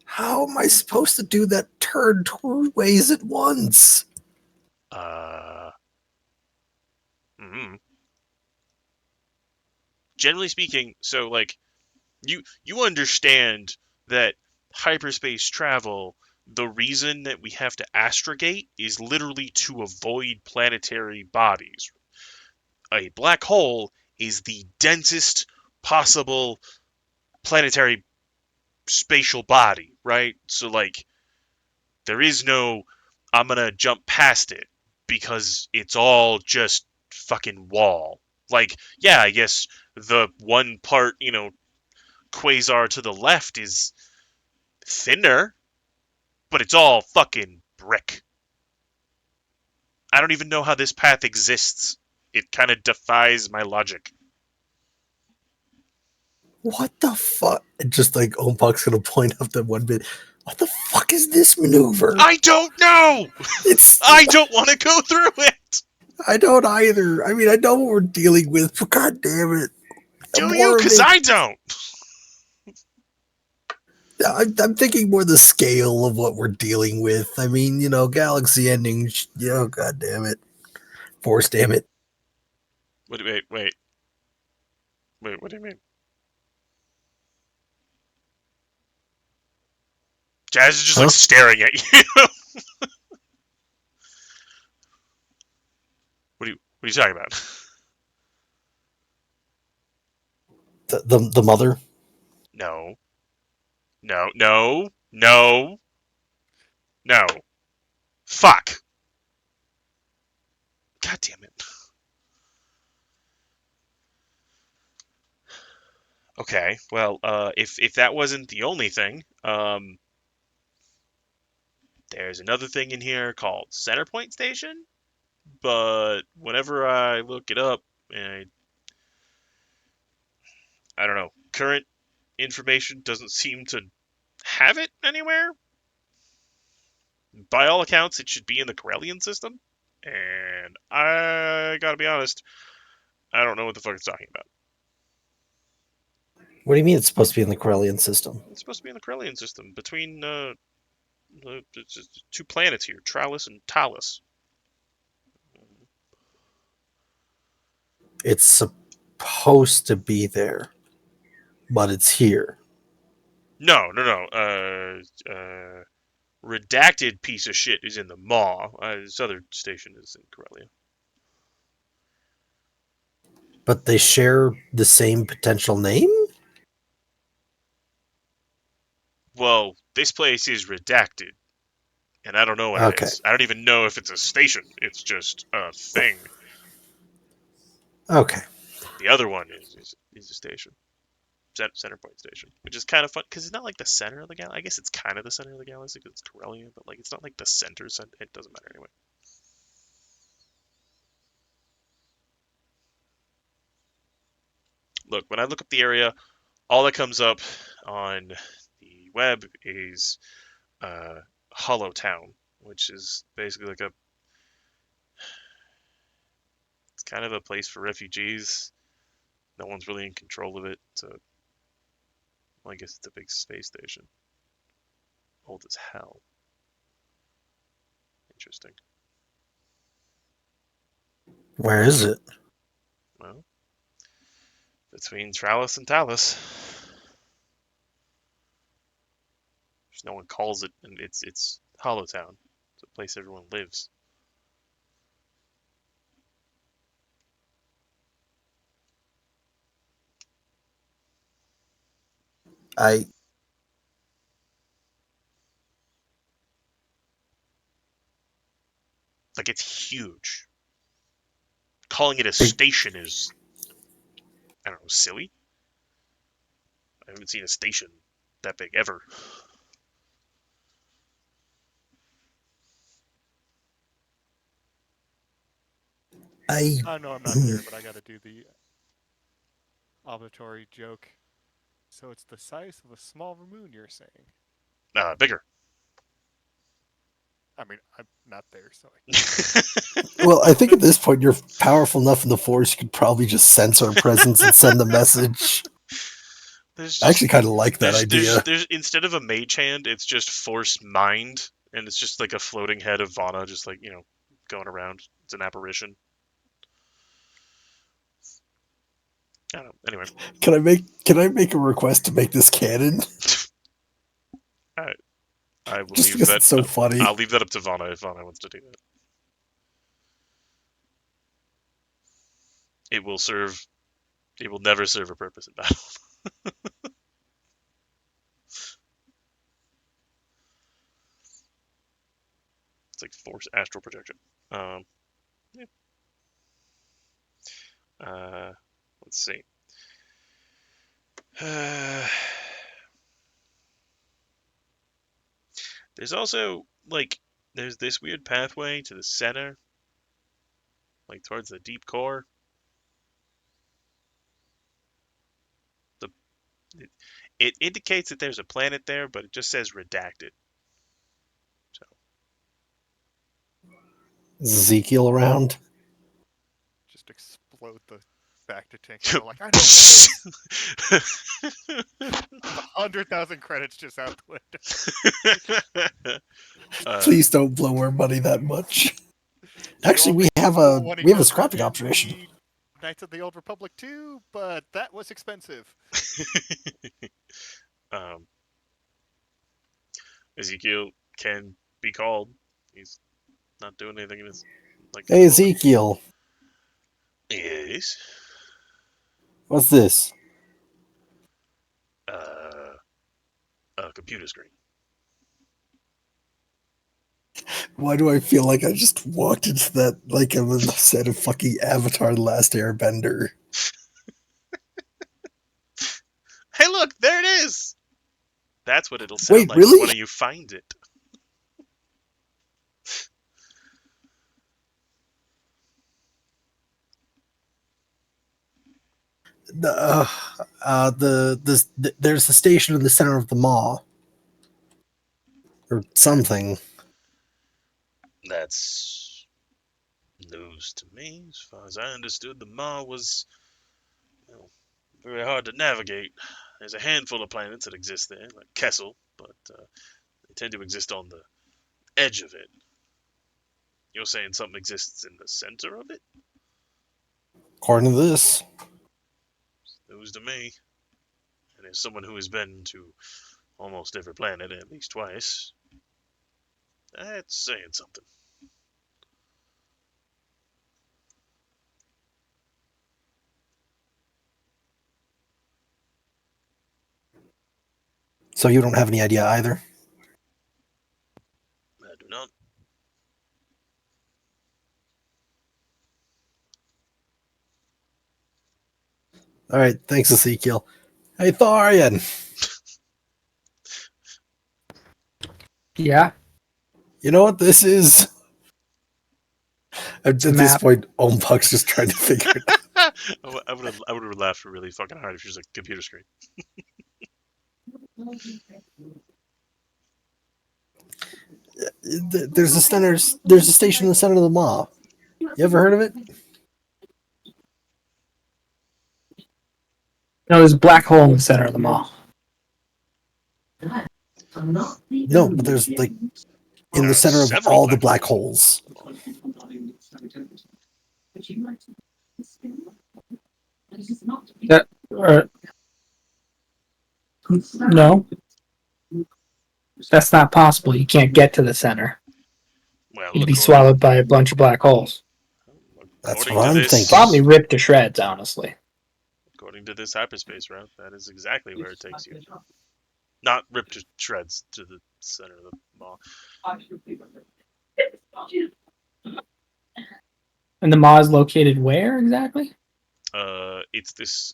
How am I supposed to do that turn 2 ways at once? Mm-hmm. Generally speaking, so like You understand that hyperspace travel, the reason that we have to astrogate is literally to avoid planetary bodies. A black hole is the densest possible planetary spatial body, right? So like there is no I'm gonna jump past it because it's all just fucking wall. Like, yeah, I guess the one part, quasar to the left is thinner, but it's all fucking brick. I don't even know how this path exists. It kind of defies my logic. What the fuck? Just like Ompok's gonna point up that one bit. What the fuck is this maneuver? I don't know! It's I don't want to go through it! I don't either. I mean, I know what we're dealing with, but god damn it. Do you? More of Because it. I don't! I'm thinking more the scale of what we're dealing with. I mean, galaxy ending. Oh, god damn it. Force, damn it. Wait, what do you mean? Jazz is just like staring at you. What are you talking about? The mother? No. No, no, no, no. Fuck. God damn it. Okay, well, if that wasn't the only thing, there's another thing in here called Centerpoint Station, but whenever I look it up, I don't know, current information doesn't seem to have it anywhere. By all accounts, it should be in the Corellian system, and I gotta be honest, I don't know what the fuck it's talking about. What do you mean it's supposed to be in the Corellian system? It's supposed to be in the Corellian system between the two planets here, Tralis and Talus. It's supposed to be there, but it's here. No. Redacted piece of shit is in the Maw. This other station is in Corellia. But they share the same potential name? Well, this place is redacted, and I don't know what it Okay. is. I don't even know if it's a station. It's just a thing. Okay. The other one is a station. Center Point Station, which is kind of fun because it's not like the center of the galaxy. I guess it's kind of the center of the galaxy because it's Corellia, but like it's not like the center. It doesn't matter anyway. Look, when I look up the area, all that comes up on the web is Hollow Town, which is basically like it's kind of a place for refugees. No one's really in control of it, so well, I guess it's a big space station. Old as hell. Interesting. Where is it? Well, between Tralis and Talus. Just no one calls it, and it's Hollow Town. It's a place everyone lives. I Like it's huge. Calling it a station is, I don't know, silly. I haven't seen a station that big ever. I know I'm not there, but I got to do the obligatory joke. So it's the size of a small moon, you're saying? Bigger. I mean, I'm not there, so Well, I think at this point you're powerful enough in the Force you could probably just sense our presence and send the message. I actually kind of like that idea. There's instead of a mage hand, it's just force mind, and it's just like a floating head of Vana, just like going around. It's an apparition. I don't know. Anyway, Can I make a request to make this canon? I will Just leave because that. it's so funny. I'll leave that up to Vana if Vana wants to do that. It will serve. It will never serve a purpose in battle. It's like force astral projection. Yeah. Let's see. There's also like there's this weird pathway to the center, like towards the deep core. The it indicates that there's a planet there, but it just says redacted. So Ezekiel around. Just explode the back to tank. They're like, I know what it is. 100,000 credits just out the window. Please don't blow our money that much. The Actually, only we have cool one he a goes scrapping would operation. be Knights of the Old Republic 2, but that was expensive. um, Ezekiel can be called. He's not doing anything in his like. Hey Ezekiel, Yes. what's this? A computer screen. Why do I feel like I just walked into that like I'm in the set of fucking Avatar: The Last Airbender? Hey, look, there it is. That's what it'll sound Wait, like when really? one of you finds it. There's a station in the center of the mall or something. That's news to me. As far as I understood, the Maw was very hard to navigate. There's a handful of planets that exist there, like Kessel, but they tend to exist on the edge of it. You're saying something exists in the center of it? According to this, News to me. And as someone who has been to almost every planet at least twice, that's saying something. so you don't have any idea either. I do not. All right, thanks, Ezekiel. Hey, Thorian. Yeah. You know what this is? At this map. point, Ompuk's just trying to figure it out. I would have laughed really fucking hard if she was like computer screen. There's a station in the center of the mall. You ever heard of it? No, there's a black hole in the center of the mall. No, but there's like in There the are center of several all the black black holes. That, no, that's not possible. You can't get to the center. Well, You'd be swallowed by a bunch of black holes. That's according what to I'm this, thinking. Probably ripped to shreds, honestly. According to this hyperspace route, that is exactly where it takes you. Not ripped to shreds to the center of the mall. And the mall is located where exactly? It's this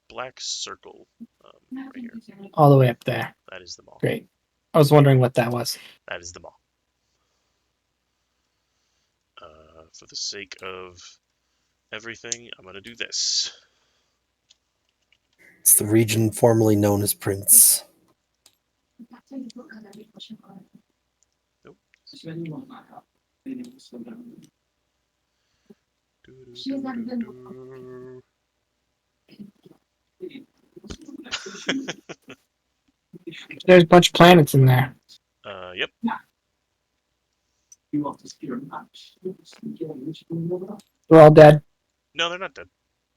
black circle right here. All the way up there. That is the mall. Great. I was wondering what that was. That is the mall. For the sake of everything, I'm gonna do this. It's the region formerly known as Prince. Nope. There's a bunch of planets in there. Yep. They're all dead. No, they're not dead.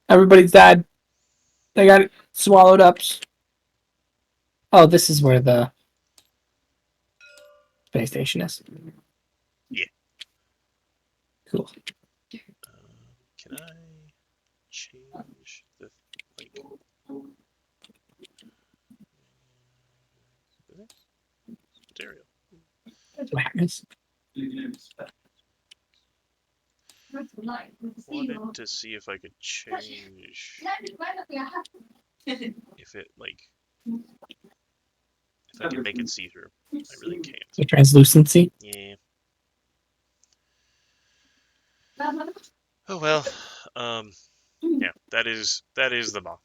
Everybody's dead. They got swallowed up. Oh, this is where the space station is. Yeah. Cool. Can I change the like? Material. Magnus. Wanted to see if I could change if it like if I can make it see through. I really can't. The translucency. Yeah. Oh well. Yeah. That is the mock.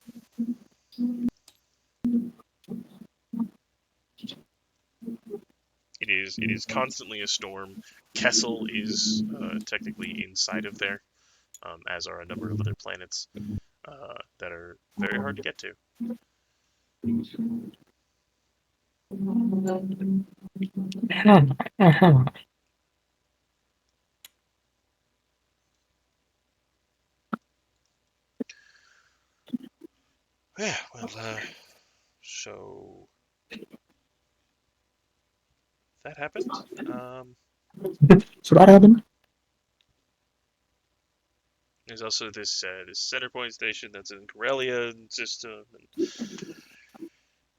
It is constantly a storm. Kessel is technically inside of there, as are a number of other planets that are very hard to get to. Yeah, well, so that happened. So what happened? There's also this this center point station that's in Corellia system.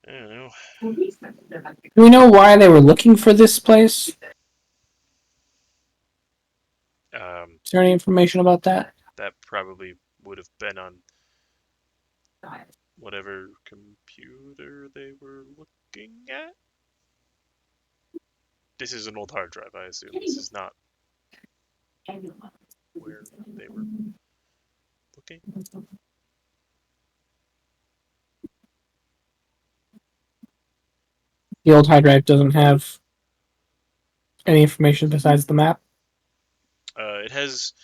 And, I don't know. Do we know why they were looking for this place? Is there any information about that? That probably would have been on whatever computer they were looking at. This is an old hard drive, I assume. This is not where they were looking. The old hard drive doesn't have any information besides the map. It has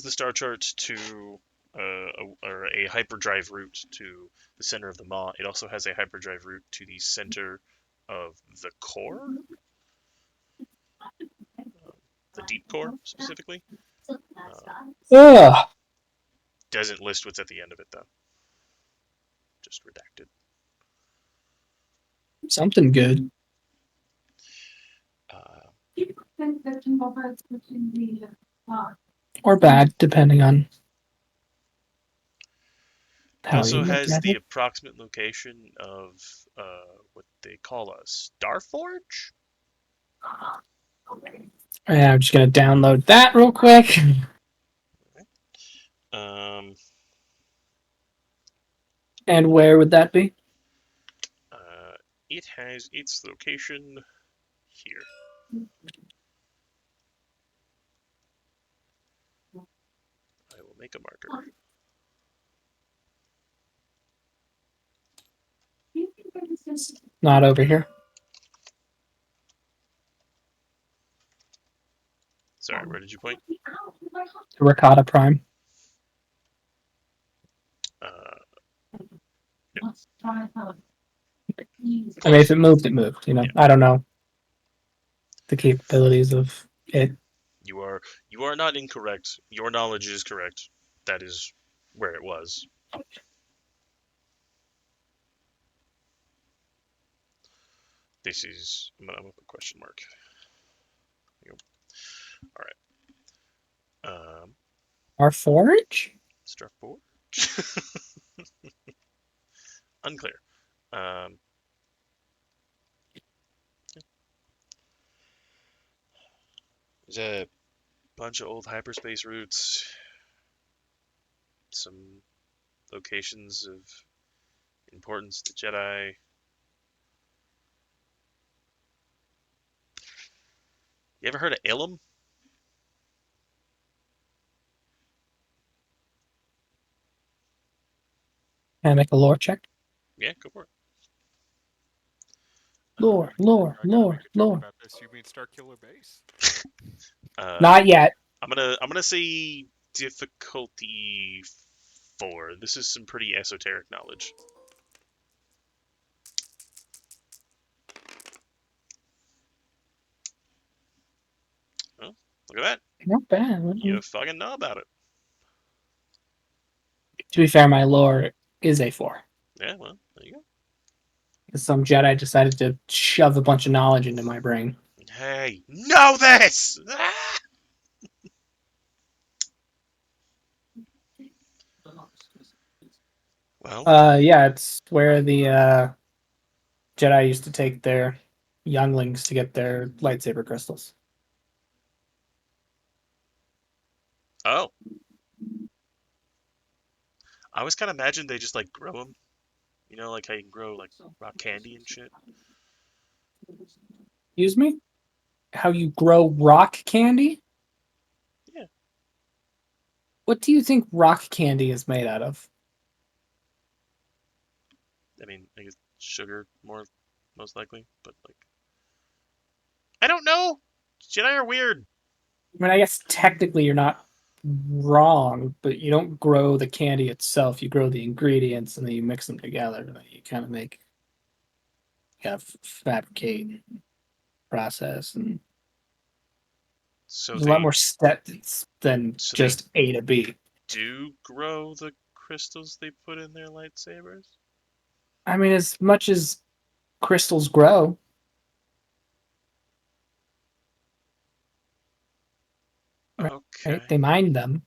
the star chart to or a hyperdrive route to the center of the Maw. It also has a hyperdrive route to the center of the core, the deep core specifically. Ugh. Doesn't list what's at the end of it though. Just redacted. Something good. Or bad, depending on It how also you look has at the it. approximate location of what they call a Starforge. Yeah, I'm just gonna download that real quick. Um, And where would that be? it has its location here. I will make a marker. Not over here. Sorry, where did you point? Ricotta Prime. I mean, if it moved, it moved. You know, Yeah. I don't know the capabilities of it. You are not incorrect. Your knowledge is correct. That is where it was. This is I'm gonna put a question mark. All right. Our forge? Starforge? Unclear. There's a bunch of old hyperspace routes. Some locations of importance to Jedi. You ever heard of Ilum? Can I make a lore check? Yeah, go for it. Lore, I lore, gotta lore, make a joke lore. about this. You mean Starkiller Base? Not yet. I'm gonna say difficulty 4. This is some pretty esoteric knowledge. Well, look at that. Not bad. You fucking know about it. To be fair, my lore is a 4. Yeah, well, there you go. Some Jedi decided to shove a bunch of knowledge into my brain. Hey, know this! Ah! Well, Yeah, it's where the Jedi used to take their younglings to get their lightsaber crystals. oh. I always kind of imagined they just, like, grow them. You know, like how you can grow, like, rock candy and shit. Excuse me? How you grow rock candy? Yeah. What do you think rock candy is made out of? I mean, I guess sugar, most likely. But, like, I don't know! Jedi are weird. I mean, I guess technically you're not wrong, but you don't grow the candy itself. You grow the ingredients and then you mix them together. And then you kind of make, fabricate, process, and So there's a lot they, more steps than so they just A to B. do grow the crystals they put in their lightsabers? I mean, as much as crystals grow, right? Okay. They mine them.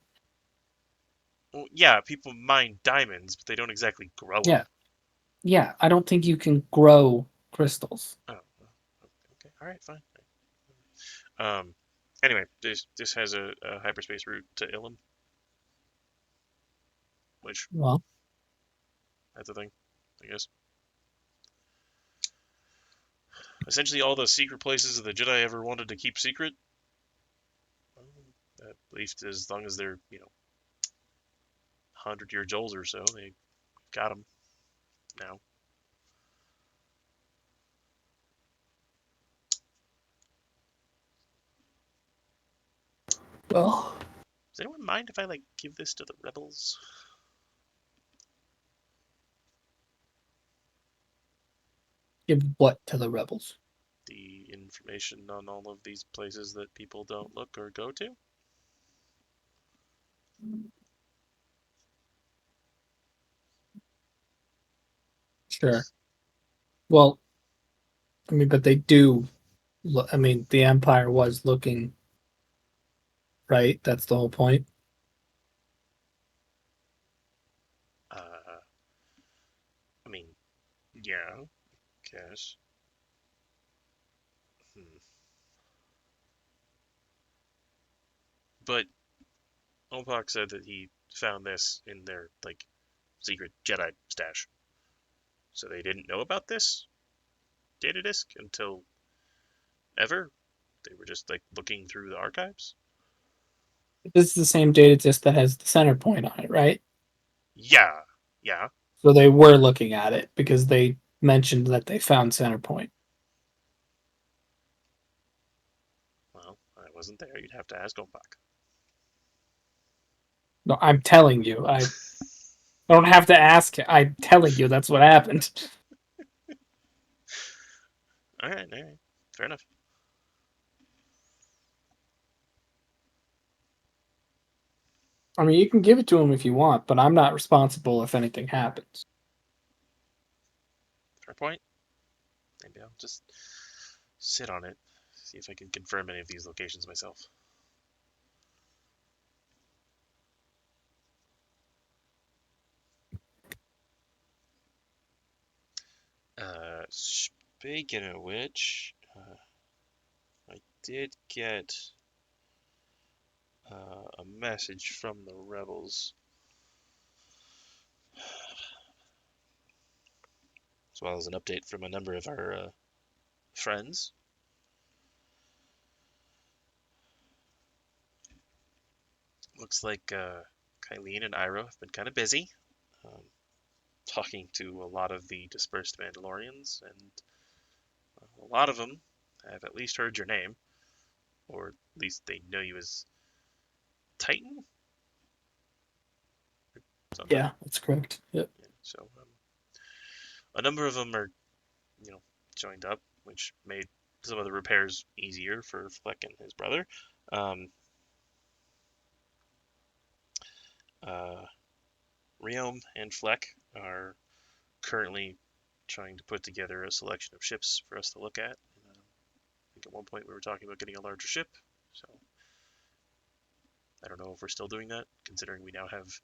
Well, yeah, people mine diamonds, but they don't exactly grow them. Yeah. Yeah. I don't think you can grow crystals. Oh, okay. All right, fine. Um, anyway, this has a hyperspace route to Ilum, which Well, that's a thing, I guess. Essentially, all the secret places that the Jedi ever wanted to keep secret, well, at least as long as they're 100-year old or so, they got them now. well, Does anyone mind if I like give this to the rebels? give what to the rebels? The information on all of these places that people don't look or go to? Sure. Well, I mean, but they do. I mean, the Empire was looking, right? That's the whole point. Uh, I mean, yeah, guess. Hmm. But Opak said that he found this in their like secret Jedi stash. So they didn't know about this data disk until ever. They were just like looking through the archives. This is the same data disk that has the center point on it, right? Yeah, yeah. So they were looking at it because they mentioned that they found center point. Well, I wasn't there. You'd have to ask Opak. No, I'm telling you. I don't have to ask. I'm telling you that's what happened. All right, fair enough. I mean, you can give it to him if you want, but I'm not responsible if anything happens. Fair point. Maybe I'll just sit on it, see if I can confirm any of these locations myself. Speaking of which, I did get a message from the rebels, as well as an update from a number of our friends. Looks like Kylene and Iroh have been kind of busy, um, talking to a lot of the dispersed Mandalorians, and a lot of them have at least heard your name, or at least they know you as Titan, something. Yeah, that's correct. Yep. Yeah, so a number of them are, joined up, which made some of the repairs easier for Fleck and his brother. Um, uh, Riom and Fleck are currently trying to put together a selection of ships for us to look at. I think at one point we were talking about getting a larger ship, so I don't know if we're still doing that, considering we now have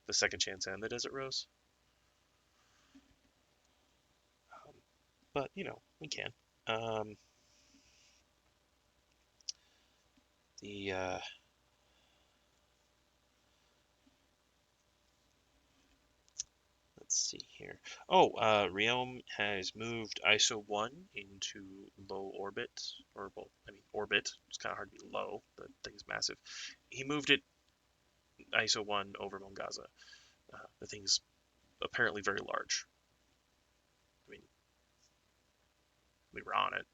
the Second Chance and the Desert Rose. But, we can. The Let's see here. Oh, Realm has moved ISO 1 into low orbit, or, well, I mean, orbit. It's kind of hard to be low. The thing's massive. He moved it ISO 1 over Mongaza. The thing's apparently very large. I mean, we were on it,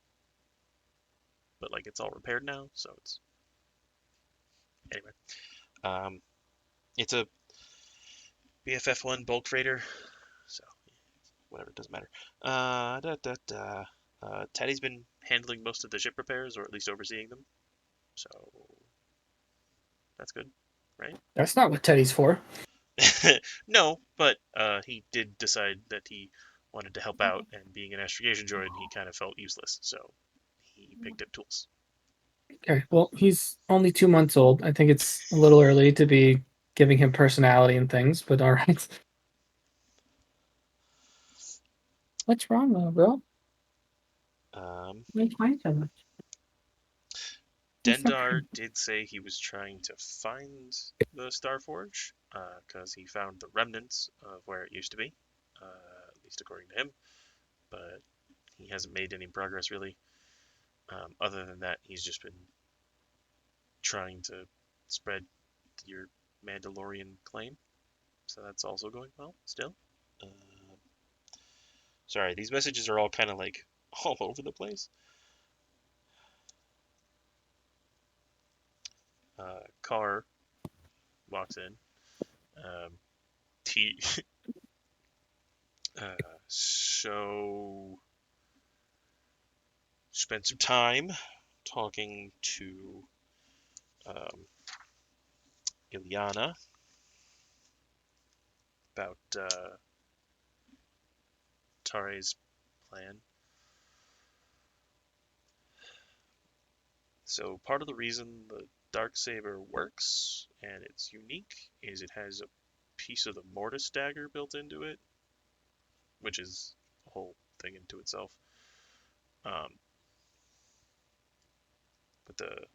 but, like, it's all repaired now, so it's... Anyway. It's a BFF1 bulk freighter, so whatever, it doesn't matter. Teddy's been handling most of the ship repairs, or at least overseeing them, so that's good, right? That's not what Teddy's for. No, but he did decide that he wanted to help out, and being an astrogation droid, he kind of felt useless, so he picked up tools. Okay, well, he's only 2 months old. I think it's a little early to be giving him personality and things, but all right. What's wrong, little girl? Why crying so much? Dendar did say he was trying to find the Starforge, because he found the remnants of where it used to be, at least according to him, but he hasn't made any progress really. Other than that, he's just been trying to spread your Mandalorian claim, so that's also going well still. Sorry, these messages are all kind of like all over the place. Car walks in. T. So spent some time talking to Ilyana about Tare's plan. So part of the reason the Darksaber works and it's unique is it has a piece of the Mortis dagger built into it, which is a whole thing into itself. But the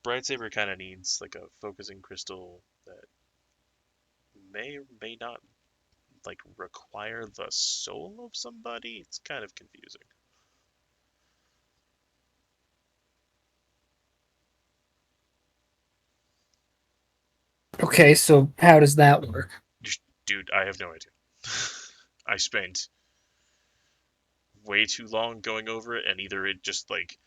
Bright Saber kind of needs like a focusing crystal that may or may not like require the soul of somebody. It's kind of confusing. Okay, so how does that work? Dude, I have no idea. I spent way too long going over it, and either it just like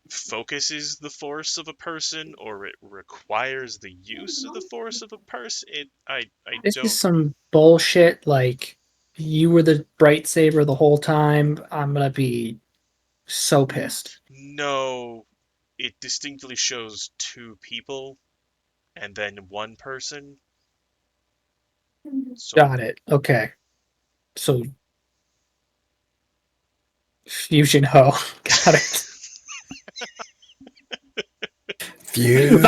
focuses the force of a person or it requires the use of the force of a person. I This is don't some bullshit. Like, you were the bright saber the whole time. I'm gonna be so pissed. know. It distinctly shows two people and then one person. So Got it. Okay. So, fusion ho. Got it. Fusion.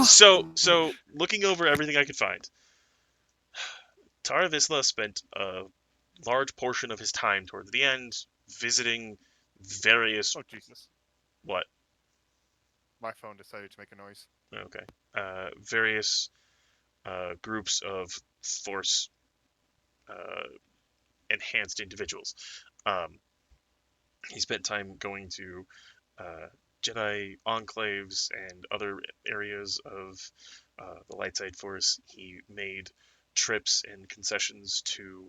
so looking over everything I could find, Tara Visla spent a large portion of his time towards the end visiting various Oh, Jesus. what? My phone decided to make a noise. Okay. Various groups of force enhanced individuals. He spent time going to Jedi enclaves and other areas of the light side force. He made trips and concessions to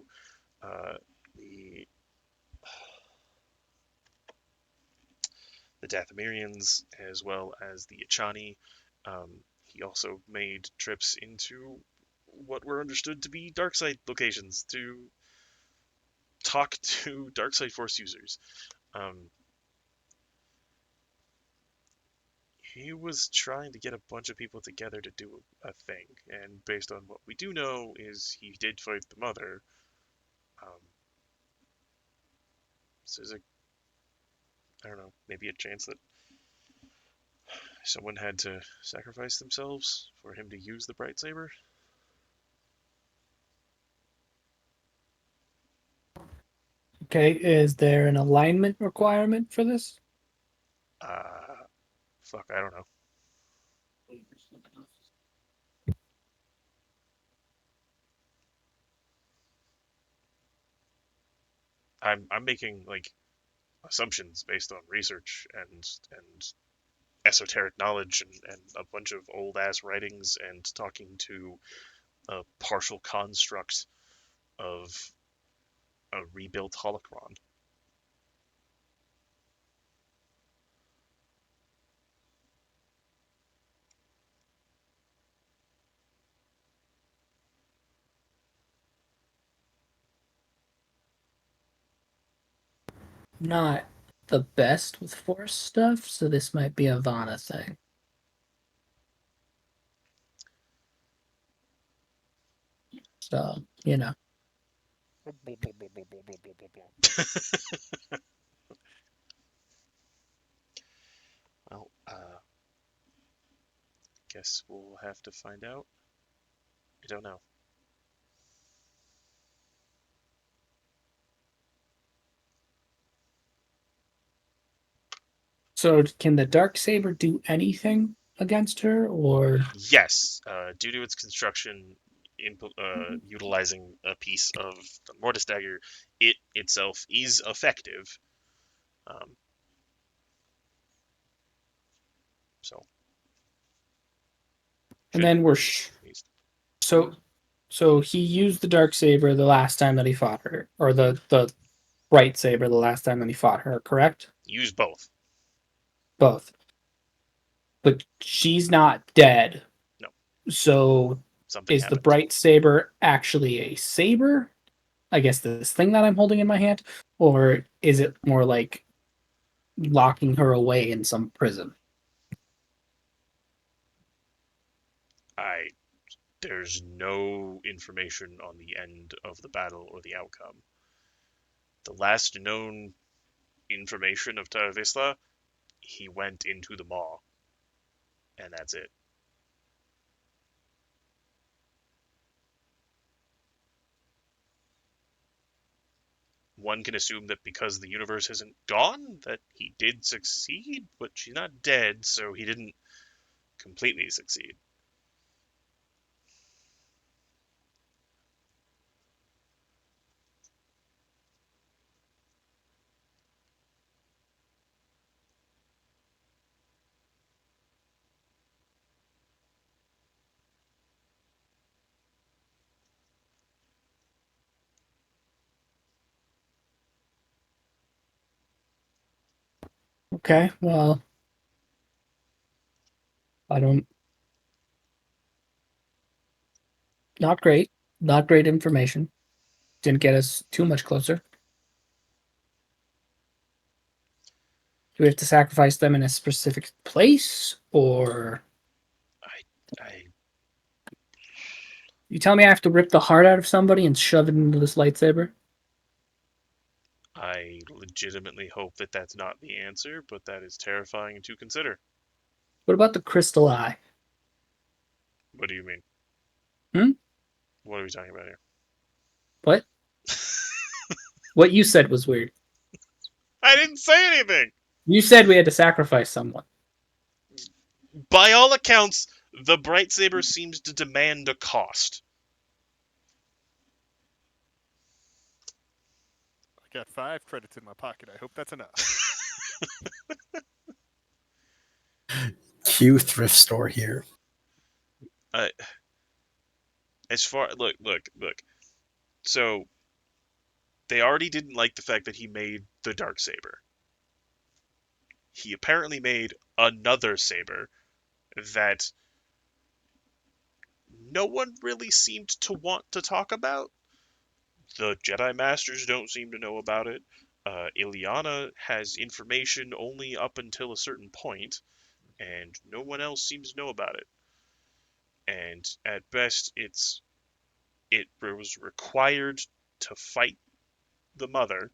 the Dathomirians as well as the Achani. He also made trips into what were understood to be dark side locations to talk to dark side force users. He was trying to get a bunch of people together to do a thing, and based on what we do know is he did fight the mother. Um, so there's I don't know, maybe a chance that someone had to sacrifice themselves for him to use the bright saber. Okay, is there an alignment requirement for this? Fuck, I don't know. I'm making like assumptions based on research and esoteric knowledge and a bunch of old ass writings and talking to a partial construct of a rebuilt holocron. Not the best with force stuff, so this might be a Vana thing. So, you know. Well, guess we'll have to find out. I don't know. So can the dark saber do anything against her, or Yes, due to its construction, utilizing a piece of the mortis dagger, it itself is effective. Um, so and should then we're be at least so so he used the dark saber the last time that he fought her, or the bright saber the last time that he fought her, correct? use both. Both. But she's not dead. No, So something is the happened. bright saber actually a saber? I guess this thing that I'm holding in my hand, or is it more like locking her away in some prison? I There's no information on the end of the battle or the outcome. The last known information of Taravisla, he went into the maw, and that's it. One can assume that because the universe isn't gone, that he did succeed, but she's not dead, so he didn't completely succeed. Okay, well, I don't. Not great. Not great information. Didn't get us too much closer. Do we have to sacrifice them in a specific place, or I, I, you tell me I have to rip the heart out of somebody and shove it into this lightsaber? I legitimately hope that that's not the answer, but that is terrifying to consider. What about the crystal eye? What do you mean? Hmm? What are we talking about here? What? What you said was weird. I didn't say anything! You said we had to sacrifice someone. By all accounts, the bright saber seems to demand a cost. I got 5 credits in my pocket. I hope that's enough. Q thrift store here. Uh, as far look. So they already didn't like the fact that he made the dark saber. He apparently made another saber that no one really seemed to want to talk about. The Jedi Masters don't seem to know about it. Ileana has information only up until a certain point. and no one else seems to know about it. And at best, it was required to fight the mother,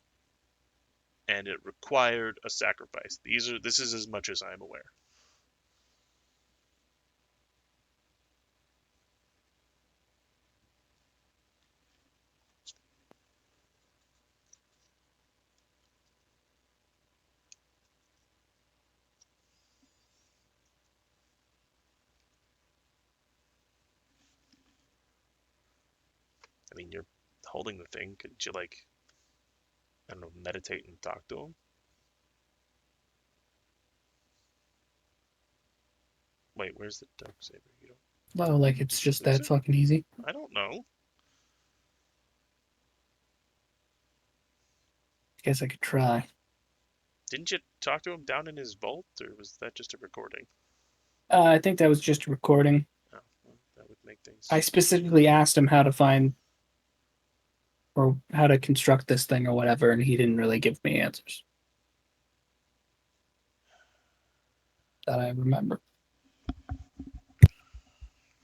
and it required a sacrifice. This is as much as I'm aware. I mean, you're holding the thing. Could you, like, I don't know, meditate and talk to him? Wait, where's the dark saber? You don't. Oh, like it's just Is that it? fucking easy. I don't know. Guess I could try. Didn't you talk to him down in his vault, or was that just a recording? I think that was just a recording. Oh, well, that would make things. I specifically asked him how to find or how to construct this thing or whatever, and he didn't really give me answers that I remember.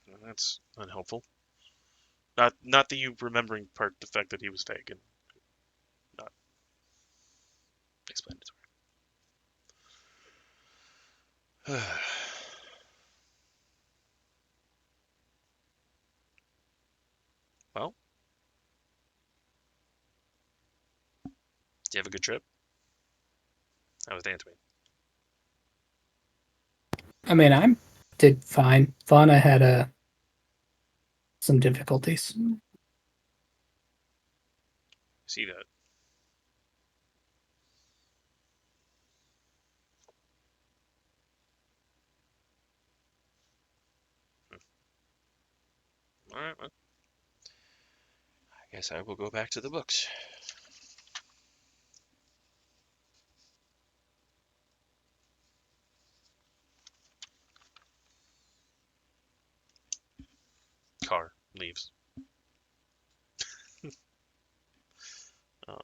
Well, that's unhelpful. Not the you remembering part, the fact that he was fake, and not explanatory. Well, do you have a good trip? How was Dantooine? I mean, I did fine. Fun. I had some difficulties. See that? All right, well, I guess I will go back to the books. Car leaves. Um,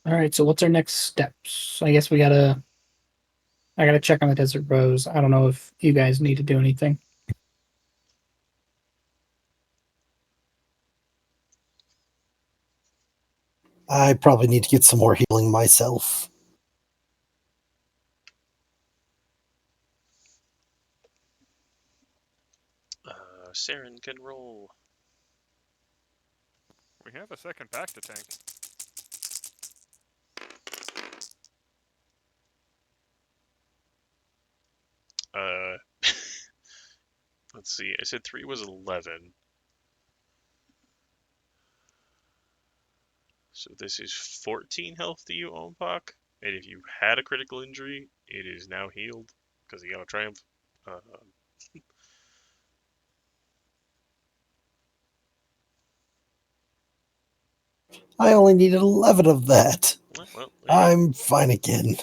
All right. So what's our next steps? I guess I gotta check on the Desert Rose. I don't know if you guys need to do anything. I probably need to get some more healing myself. Saren can roll. We have a second back to tank. Uh, let's see. I said 3 was 11. So this is 14 health to you, Ompok. And if you had a critical injury, it is now healed because you got a triumph. I only needed 11 of that. Well, I'm fine again.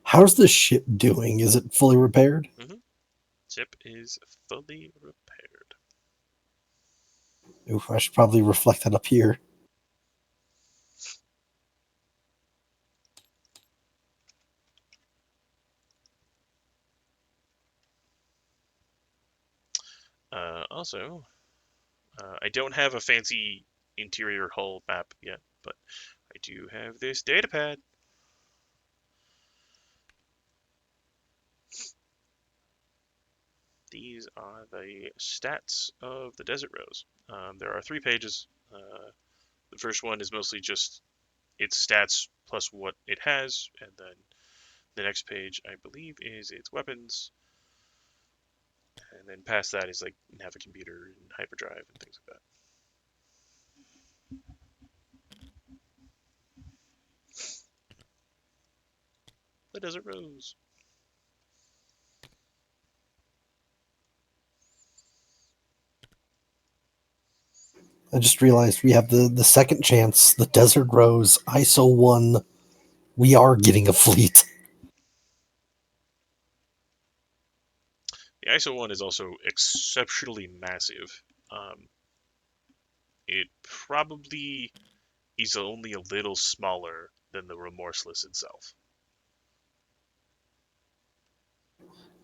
How's the ship doing? Is it fully repaired? ship is fully repaired. Ooh, I should probably reflect that up here. Also, I don't have a fancy interior hull map yet, but I do have this datapad. These are the stats of the Desert Rose. There are 3 pages. The first one is mostly just its stats plus what it has, and then the next page, I believe, is its weapons, and then past that is like have a computer and hyperdrive and things like that. The Desert Rose. I just realized we have the second chance, the Desert Rose, ISO 1. We are getting a fleet. The ISO one is also exceptionally massive. It probably is only a little smaller than the Remorseless itself.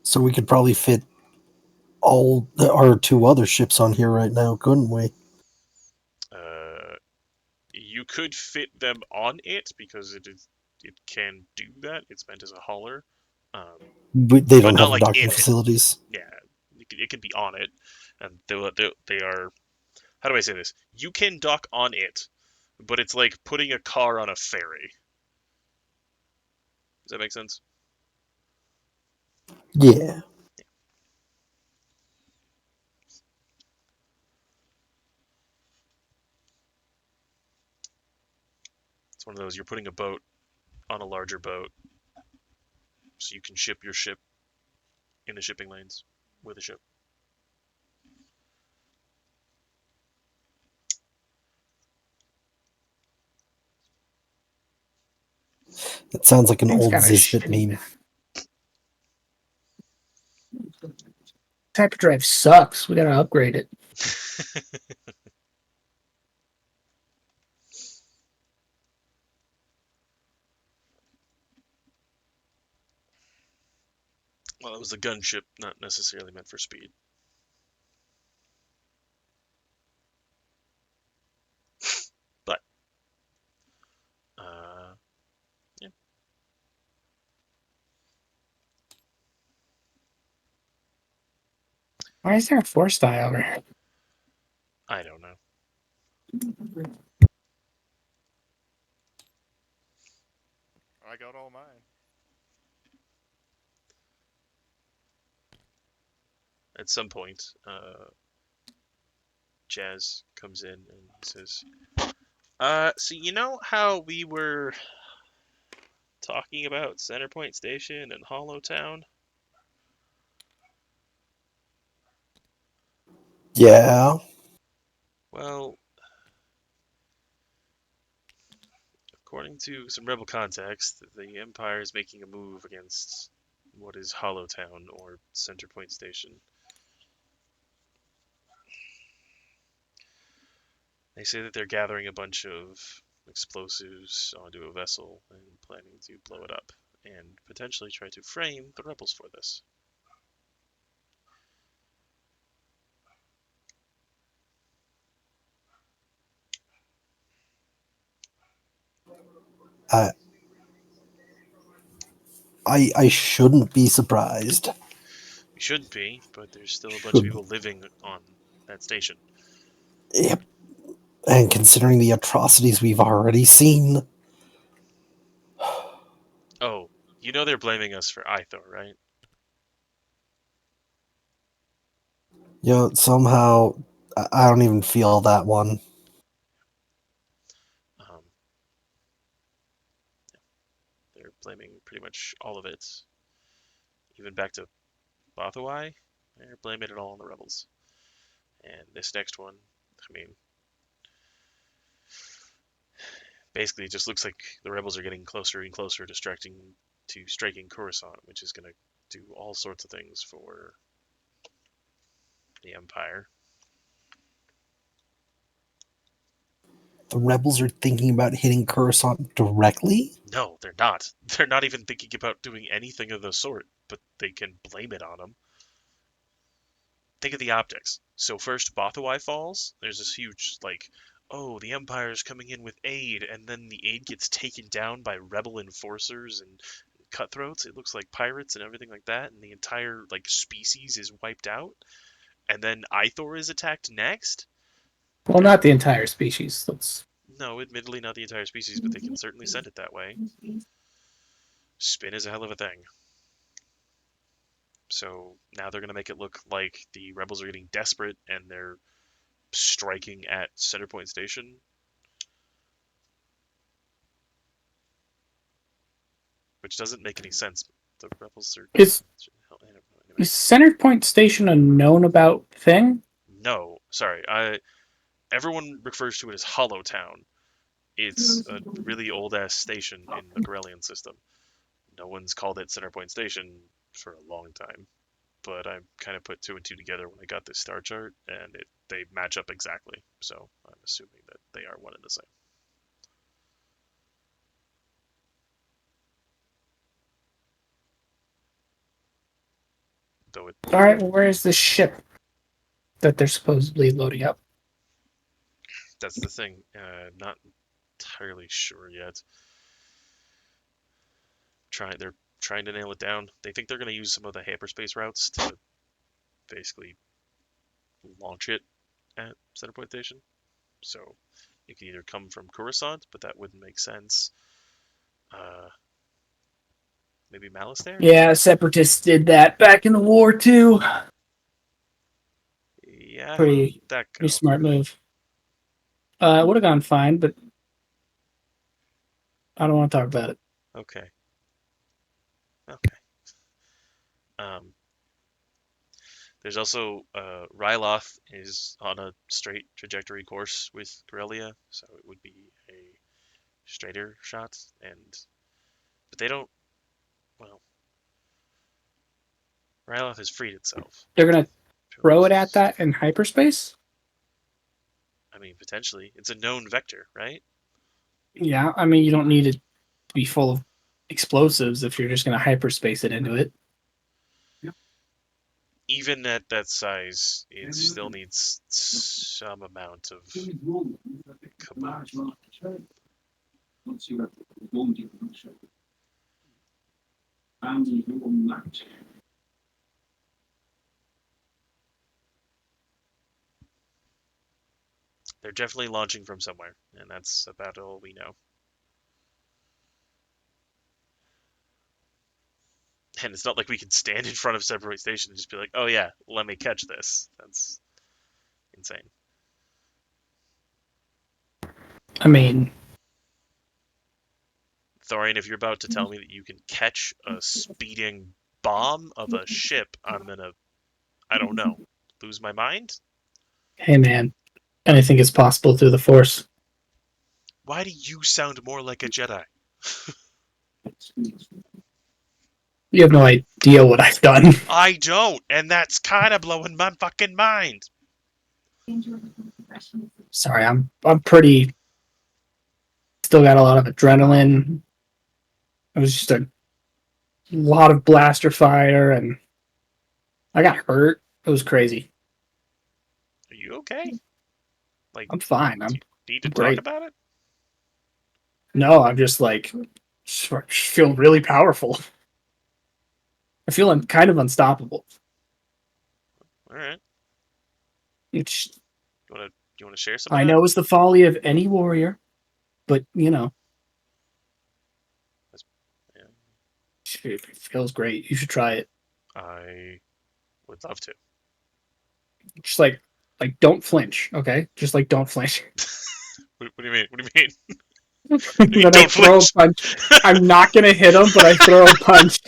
So we could probably fit all our two other ships on here right now, couldn't we? Uh, you could fit them on it because it can do that. It's meant as a hauler, um, But they but don't not have like docking in it. facilities. Yeah, it can be on it, and they are. How do I say this? You can dock on it, but it's like putting a car on a ferry. Does that make sense? Yeah. It's one of those you're putting a boat on a larger boat, so you can ship your ship in the shipping lanes with a ship. It sounds like an Thing's old got a Zizbit shitty meme. hyperdrive sucks. We gotta upgrade it. Well, it was a gunship, not necessarily meant for speed. But, yeah, Why is there a 4-sty over here? I don't know. I got all mine. At some point, Jazz comes in and he says, so you know how we were talking about Centerpoint Station and Hollowtown? Yeah. Well, according to some rebel context, the Empire is making a move against what is Hollowtown or Centerpoint Station. They say that they're gathering a bunch of explosives onto a vessel and planning to blow it up and potentially try to frame the rebels for this. I I shouldn't be surprised. We shouldn't be, but there's still a bunch of Should people living on that station. Yep. And considering the atrocities we've already seen, Oh, you know they're blaming us for Ithor, right? somehow I don't even feel that one. Um, they're blaming pretty much all of it, even back to Bothawai. They're blaming it all on the rebels. And this next one, I mean, basically it just looks like the rebels are getting closer and closer to striking Coruscant, which is going to do all sorts of things for the Empire. The rebels are thinking about hitting Coruscant directly? No, they're not. They're not even thinking about doing anything of the sort, but they can blame it on them. Think of the optics. So first Bothawai falls. There's this huge like, oh, the Empire's coming in with aid, and then the aid gets taken down by rebel enforcers and cutthroats. It looks like pirates and everything like that, and the entire like species is wiped out. And then Ithor is attacked next. Well, There's not the entire species. Let's. no, admittedly not the entire species, but they can certainly send it that way. Spin is a hell of a thing. So now they're going to make it look like the rebels are getting desperate and they're striking at Centerpoint Station. Which doesn't make any sense. The rebels are. Is Anyway. is Center Point Station a known about thing? No, sorry. Everyone refers to it as Hollowtown. It's a really old ass station in the Corellian system. No one's called it Centerpoint Station for a long time. but I kind of put 2 and 2 together when I got this star chart, and they match up exactly. So I'm assuming that they are one and the same. Though All right, well, where is this ship that they're supposedly loading up? that's the thing. Not entirely sure yet. They're trying to nail it down. They think they're going to use some of the hyperspace routes to basically launch it at Centerpoint Station. So it can either come from Coruscant, but that wouldn't make sense. Maybe Malistaire? Yeah, separatists did that back in the war too. Yeah, Pretty that pretty go. smart move. It would have gone fine, but I don't want to talk about it. Okay. Okay. There's also Ryloth is on a straight trajectory course with Corellia, so it would be a straighter shot. But they don't. Well, Ryloth has freed itself. They're gonna throw it at that in hyperspace? I mean, potentially, it's a known vector, right? Yeah, I mean you don't need it to be full of explosives if you're just gonna hyperspace it into it. Even at that size, it still needs some amount of kaboom. They're definitely launching from somewhere, and that's about all we know. And it's not like we can stand in front of Separate Station and just be like, oh yeah, let me catch this. That's insane. I mean, Thorian, if you're about to tell me that you can catch a speeding bomb of a ship, I'm gonna, I don't know, lose my mind? hey man, anything is possible through the Force. Why do you sound more like a Jedi? You have no idea what I've done. I don't, and that's kind of blowing my fucking mind. Sorry, I'm pretty. Still got a lot of adrenaline. It was just a lot of blaster fire, and I got hurt. It was crazy. Are you okay? Like, I'm fine. I'm need to talk great. about it? No, I'm just like feel really powerful. I feel kind of unstoppable. All right. It's, You wanna share some of I that? know it's the folly of any warrior, but you know, Yeah. it feels great. You should try it. I would love to. Just like don't flinch, okay? Just like don't flinch. What do you mean? What do you mean? Then I Don't throw a flinch. punch. I'm not gonna hit him, but I throw a punch.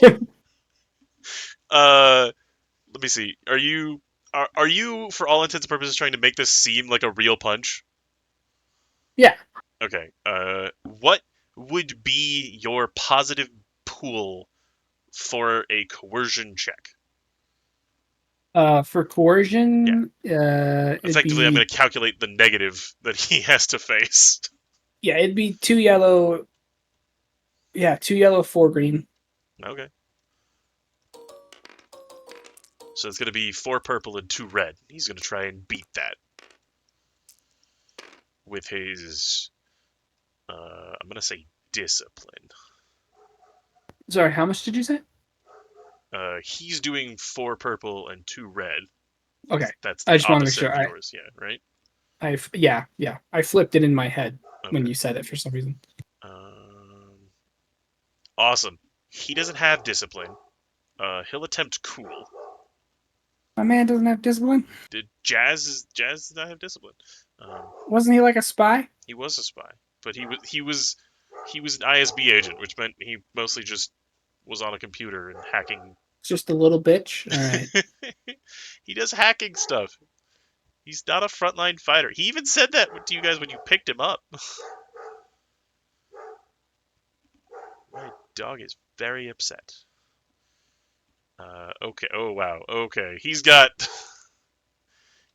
Let me see. Are you for all intents and purposes trying to make this seem like a real punch? Yeah. Okay. What would be your positive pool for a coercion check? For coercion, it'd Effectively, I'm be going to calculate the negative that he has to face. yeah, it'd be 2 yellow. Yeah, 2 yellow, 4 green. Okay. So it's going to be 4 purple and 2 red. He's going to try and beat that with his, I'm going to say discipline. Sorry, how much did you say? He's doing 4 purple and 2 red. Okay, That's I the just want to make opposite sure. of yours, yeah, right? Yeah. I flipped it in my head when Okay. you said it for some reason. Awesome. He doesn't have discipline. He'll attempt cool. My man doesn't have discipline. Did Jazz does not have discipline? Wasn't he like a spy? He was a spy, but he was an ISB agent, which meant he mostly just was on a computer and hacking. Just a little bitch. All right. He does hacking stuff. He's not a frontline fighter. He even said that to you guys when you picked him up. My dog is very upset. Okay. Oh wow. Okay. He's got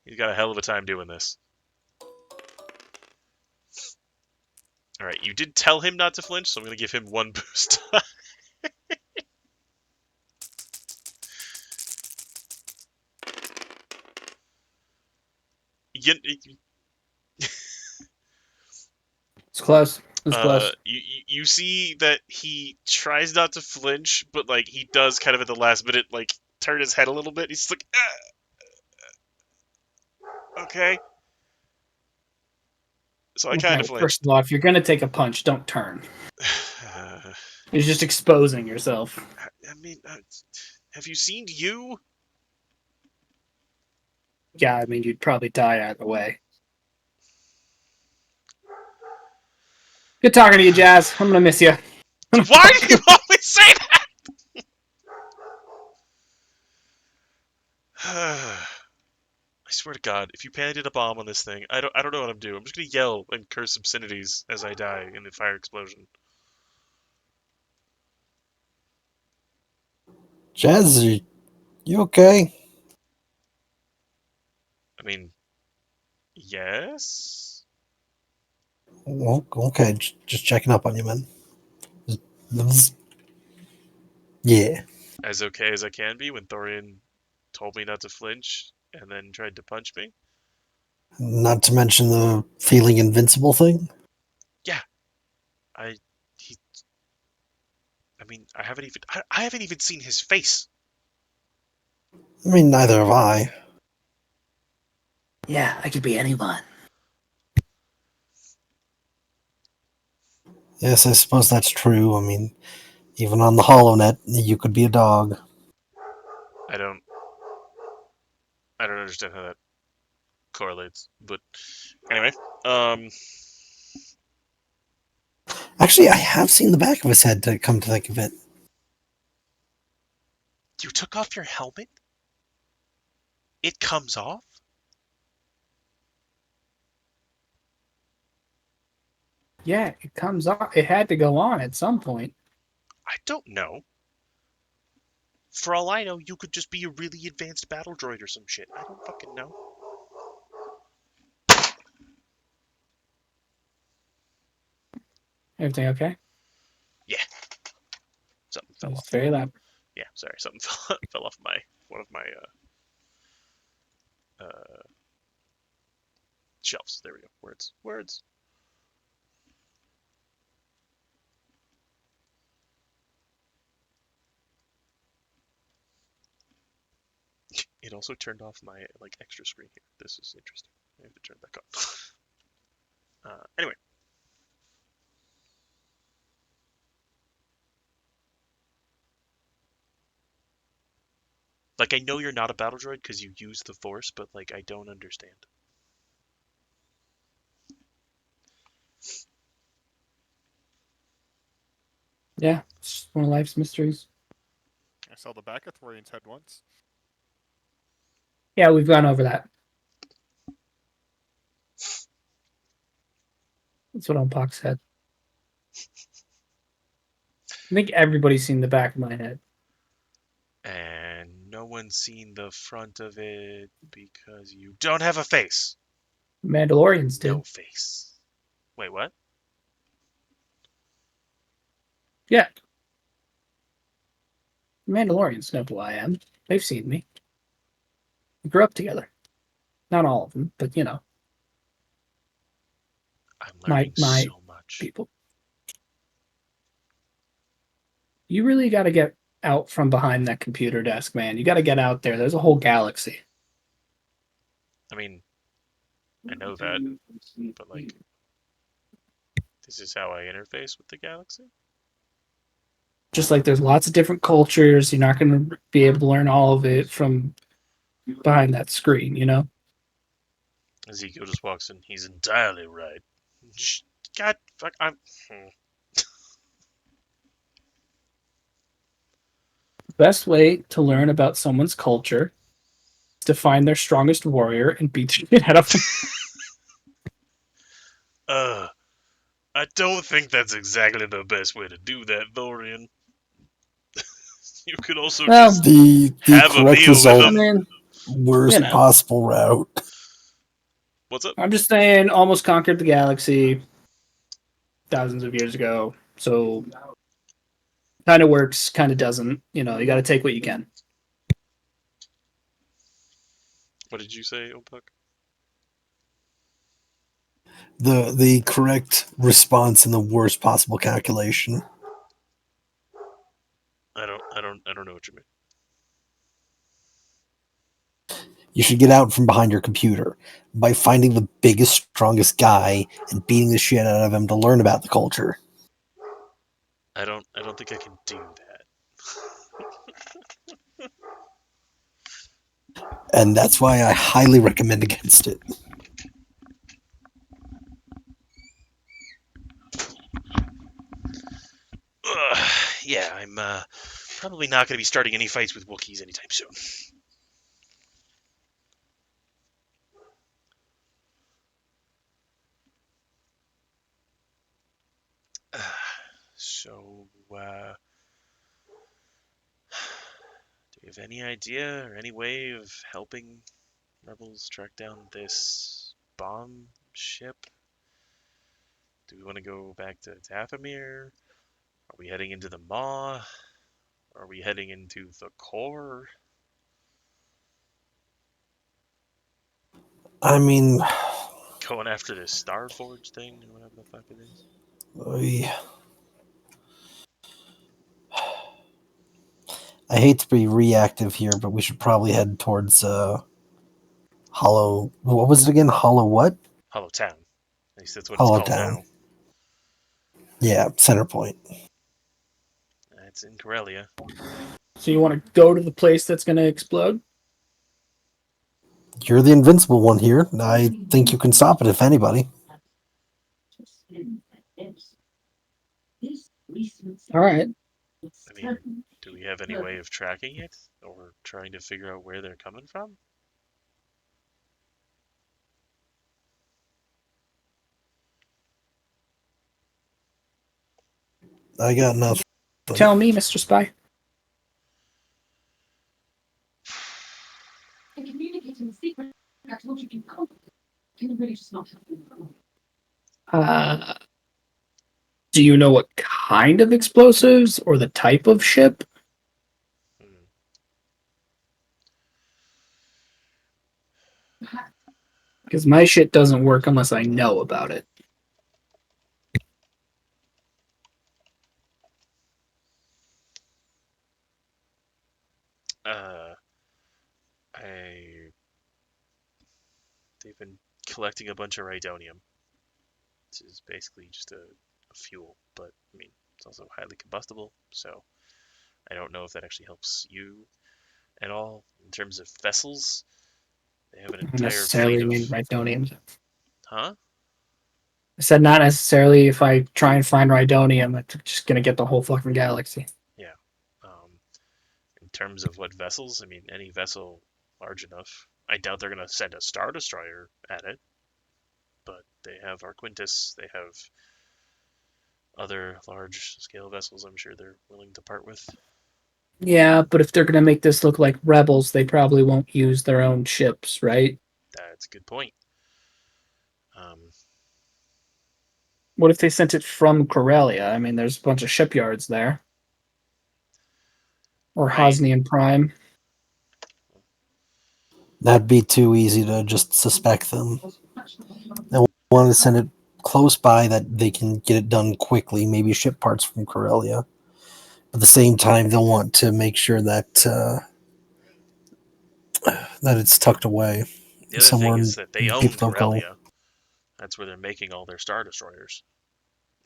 a hell of a time doing this. All right. You did tell him not to flinch, so I'm gonna give him 1 boost. you, It's close. It's close. you see that he tries not to flinch, but like he does kind of at the last minute, like turn his head a little bit. He's like, okay. So I kind of Okay, flinched. first of all, if you're gonna take a punch, don't turn. You're just exposing yourself. I mean, have you seen you? Yeah, I mean, you'd probably die either way. Good talking to you, Jazz. I'm gonna miss you. Why do you always say that? I swear to God, if you planted a bomb on this thing, I don't know what I'm doing. I'm just gonna yell and curse obscenities as I die in the fire explosion. Jazz, you okay? I mean, yes. Well, okay, just checking up on you, man. Yeah. As okay as I can be when Thorian told me not to flinch and then tried to punch me. Not to mention the feeling invincible thing. Yeah, I he. I mean, I haven't even seen his face. I mean, neither have I. Yeah, I could be anyone. Yes, I suppose that's true. I mean, even on the HoloNet, you could be a dog. I don't. I don't understand how that correlates, but anyway, um, Actually, I have seen the back of his head, to come to think of it. you took off your helmet. It comes off. Yeah, it comes on. It had to go on at some point. I don't know. For all I know, you could just be a really advanced battle droid or some shit. I don't fucking know. Everything okay? Yeah, something fell It's off. very loud. Yeah, sorry, something fell off one of my shelves. There we go. Words. It also turned off my like extra screen here. This is interesting. I have to turn it back on. Anyway, like I know you're not a battle droid because you use the Force, but like I don't understand. Yeah, it's just one of life's mysteries. I saw the back of Thorian's head once. Yeah, we've gone over that. That's what Unpox said. I think everybody's seen the back of my head. And no one's seen the front of it because you don't have a face. Mandalorians No did. face. Wait, what? Yeah. Mandalorians know who I am. They've seen me. We grew up together. Not all of them, but you know, I'm my learning my so much. people. You really got to get out from behind that computer desk, man. You got to get out there. There's a whole galaxy. I mean, I know that, but like, this is how I interface with the galaxy? Just like there's lots of different cultures, you're not going to be able to learn all of it from behind that screen, you know? Ezekiel just walks in. He's entirely right. God, fuck, I'm. The best way to learn about someone's culture is to find their strongest warrior and beat the shit out of them. I don't think that's exactly the best way to do that, Thorian. You could also Well, just The have a correct meal with result, I them. mean, worst you know. possible route. What's up? I'm just saying, almost conquered the galaxy thousands of years ago. So, kind of works, kind of doesn't. You know, you got to take what you can. What did you say, Opuk? The correct response in the worst possible calculation. I don't know what you mean. You should get out from behind your computer by finding the biggest, strongest guy and beating the shit out of him to learn about the culture. I don't think I can do that. And that's why I highly recommend against it. Yeah, I'm probably not going to be starting any fights with Wookiees anytime soon. So, do you have any idea or any way of helping rebels track down this bomb ship? Do we want to go back to Dathomir? Are we heading into the Maw? Are we heading into the core? I mean, Going after this Starforge thing or whatever the fuck it is? I hate to be reactive here, but we should probably head towards Hollow. What was it again? Hollow what? Hollow Town. At least that's what it's Hollow called Town. now. Yeah, center point. It's in Corellia. So, you want to go to the place that's going to explode? You're the invincible one here. I think you can stop it if anybody. All right. I mean, do we have any way of tracking it or trying to figure out where they're coming from? I got nothing. Tell me, Mr. Spy. Uh, do you know what kind of explosives or the type of ship? Hmm. Because my shit doesn't work unless I know about it. Uh, I they've been collecting a bunch of rhydonium, which is basically just a fuel, but I mean it's also highly combustible, so I don't know if that actually helps you at all in terms of vessels. They have an Not entire fleet necessarily of, mean rhydonium. huh? I said not necessarily if I try and find rhydonium, I'm just gonna get the whole fucking galaxy. Yeah. In terms of what vessels, I mean any vessel large enough. I doubt they're gonna send a star destroyer at it, but they have Arquintus. They have other large scale vessels. I'm sure they're willing to part with. Yeah, but if they're gonna make this look like rebels, they probably won't use their own ships, right? That's a good point. Um, What if they sent it from Corellia? I mean, there's a bunch of shipyards there. Or right. Hosnian Prime. That'd be too easy to just suspect them. They want to send it close by that they can get it done quickly, maybe ship parts from Corellia. At the same time, they'll want to make sure that that it's tucked away The other thing somewhere is that they own people don't go. Corellia. That's where they're making all their star destroyers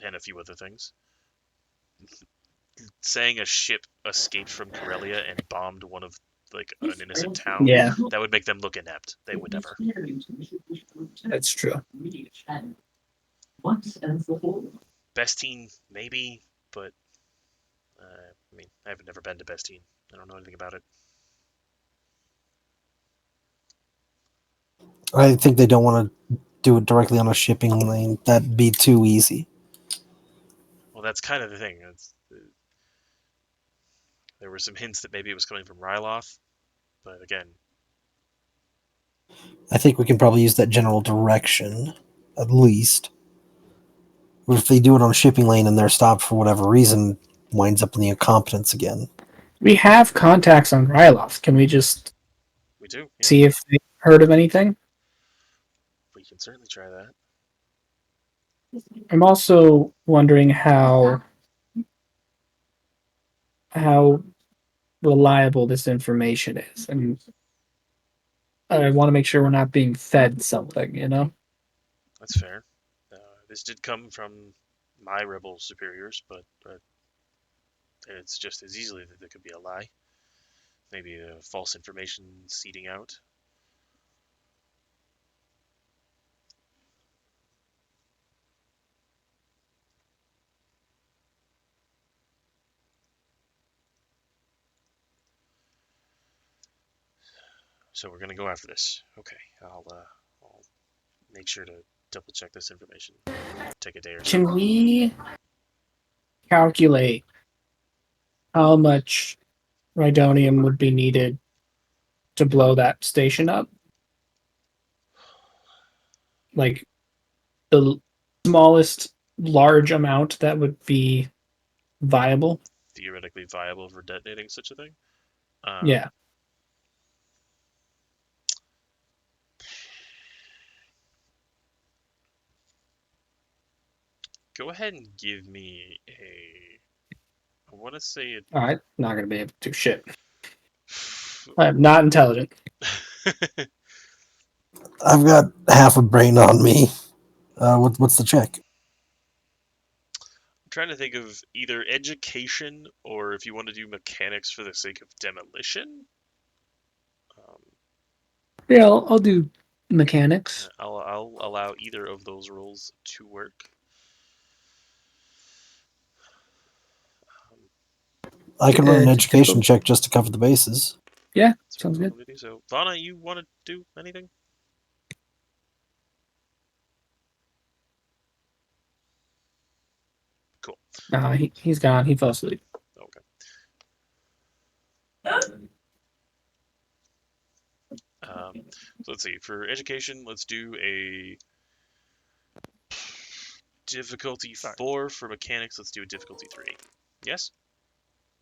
and a few other things. Saying a ship escaped from Corellia and bombed one of like an innocent town, Yeah, that would make them look inept. They would never. that's true. Bestine, maybe, but I mean, I've never been to Bestine. I don't know anything about it. I think they don't want to do it directly on a shipping lane. That'd be too easy. Well, that's kind of the thing. There were some hints that maybe it was coming from Ryloth, but again, I think we can probably use that general direction, at least. But if they do it on a shipping lane and they're stopped for whatever reason, winds up in the incompetence again. We have contacts on Ryloth. Can we just we do. Yeah, see if they heard of anything? we can certainly try that. I'm also wondering how reliable this information is, and I want to make sure we're not being fed something. You know? That's fair. This did come from my rebel superiors, but it's just as easily that there could be a lie. Maybe a false information seeding out. So we're gonna go after this. Okay, I'll make sure to double check this information. Take a day or so. Can we calculate how much rhydonium would be needed to blow that station up? Like the smallest large amount that would be viable? Theoretically viable for detonating such a thing. Yeah. Go ahead and give me a. I want to say it. I'm not going to be able to do shit. I am not intelligent. I've got half a brain on me. What's the check? I'm trying to think of either education or if you want to do mechanics for the sake of demolition. Yeah, I'll do mechanics. I'll allow either of those roles to work. I can run an It's education difficult. check just to cover the bases. Yeah, That's sounds good. welcome to do so. Vana, you want to do anything? Cool. Nah, he's gone. He fell asleep. Okay. So let's see. For education, let's do a difficulty Sorry. 4. For mechanics, let's do a difficulty 3. Yes?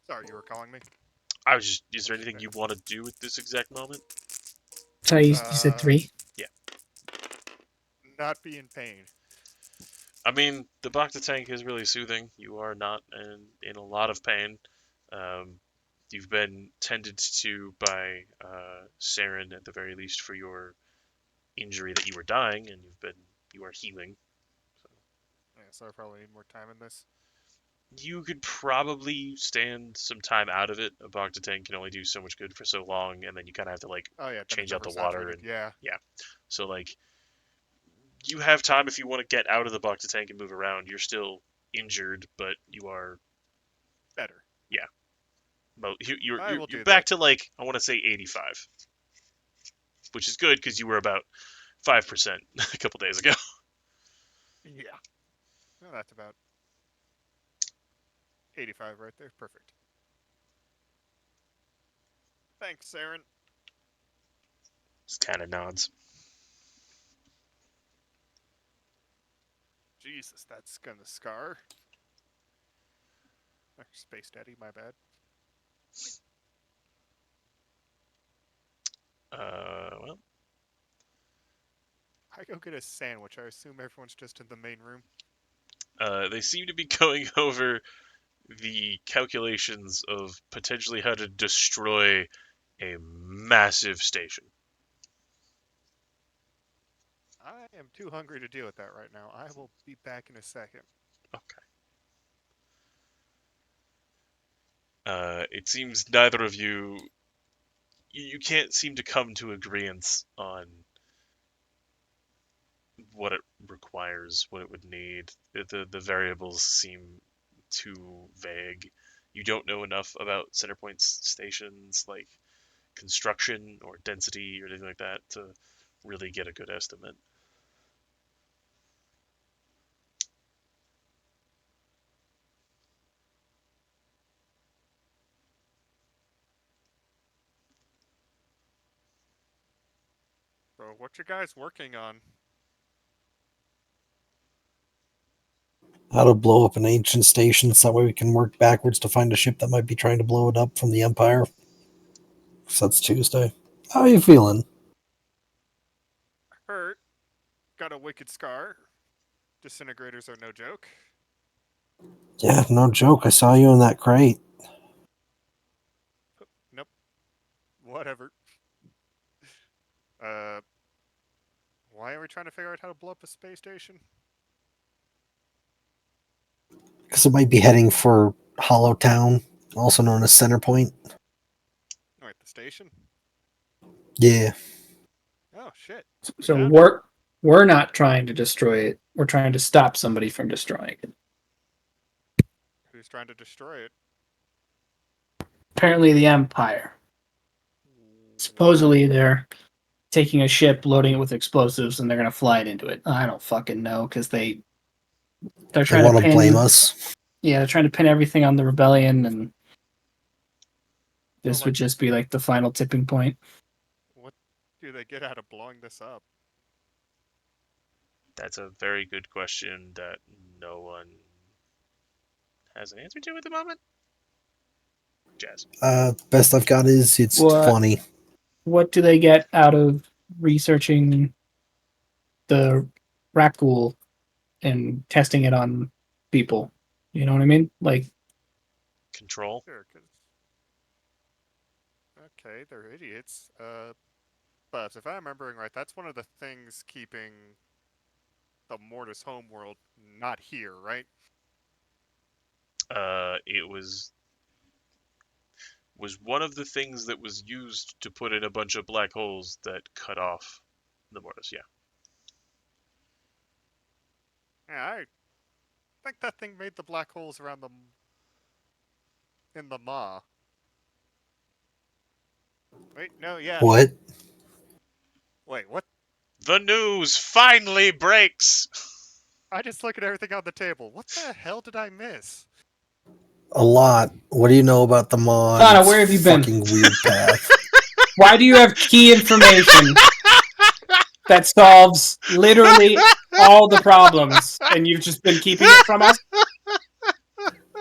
Sorry, you were calling me? I was just. Is there anything you want to do at this exact moment? Sorry, you said 3? Yeah. Not be in pain. I mean, the Bacta tank is really soothing. You are not in a lot of pain. You've been tended to by Saren at the very least for your injury that you were dying, and you are healing. Yeah, so I probably need more time in this. You could probably stand some time out of it. A Bacta tank can only do so much good for so long, and then you kind of have to like Oh yeah, then change it's out the water oversaturated. and Yeah. so like you have time if you want to get out of the Bacta tank and move around. You're still injured, but you are Better. I will you're do back that. to like I want to say 85, which is good because you were about 5% a couple days ago. Yeah. Well, that's about 85 right there. Perfect. Thanks, Saren. Just kind of nods. Jesus, that's gonna scar. Space Daddy, my bad. Well, I go get a sandwich. I assume everyone's just in the main room. they seem to be going over the calculations of potentially how to destroy a massive station. I am too hungry to deal with that right now. I will be back in a second. Okay. It seems neither of you can't seem to come to agreement on what it requires, what it would need. The variables seem too vague. You don't know enough about Centerpoint's stations, like construction or density or anything like that, to really get a good estimate. So, what you guys working on? How to blow up an ancient station so that way we can work backwards to find a ship that might be trying to blow it up from the Empire. So that's Tuesday. How are you feeling? Hurt. Got a wicked scar. Disintegrators are no joke. Yeah, no joke. I saw you in that crate. Nope. Whatever. Why are we trying to figure out how to blow up a space station? Because it might be heading for Hollow Town, also known as Center Point. Oh, wait, the station? Yeah. Oh, shit. So Found we're not trying to destroy it. We're trying to stop somebody from destroying it. Who's trying to destroy it? Apparently, the Empire. Supposedly, they're taking a ship, loading it with explosives, and they're gonna fly it into it. I don't fucking know because they're They trying want to to pin. blame us. Yeah, they're trying to pin everything on the rebellion, and this Well, would just be like the final tipping point. what do they get out of blowing this up? That's a very good question that no one has an answer to at the moment. Jazz. Best I've got is it's What? funny. What do they get out of researching the Rakghoul and testing it on people? You know what I mean? Like, Control. Sure, 'cause... Okay, they're idiots. But if I'm remembering right, that's one of the things keeping the Mortis homeworld not here, right? It was one of the things that was used to put in a bunch of black holes that cut off the Mortis. Yeah. Yeah, I think that thing made the black holes around the in the maw. Wait, no, yeah. What? Wait, what? The news finally breaks. I just look at everything on the table. What the hell did I miss? A lot. What do you know about the mod? Donna, where have you been? Fucking weird path. why do you have key information that solves literally all the problems, and you've just been keeping it from us?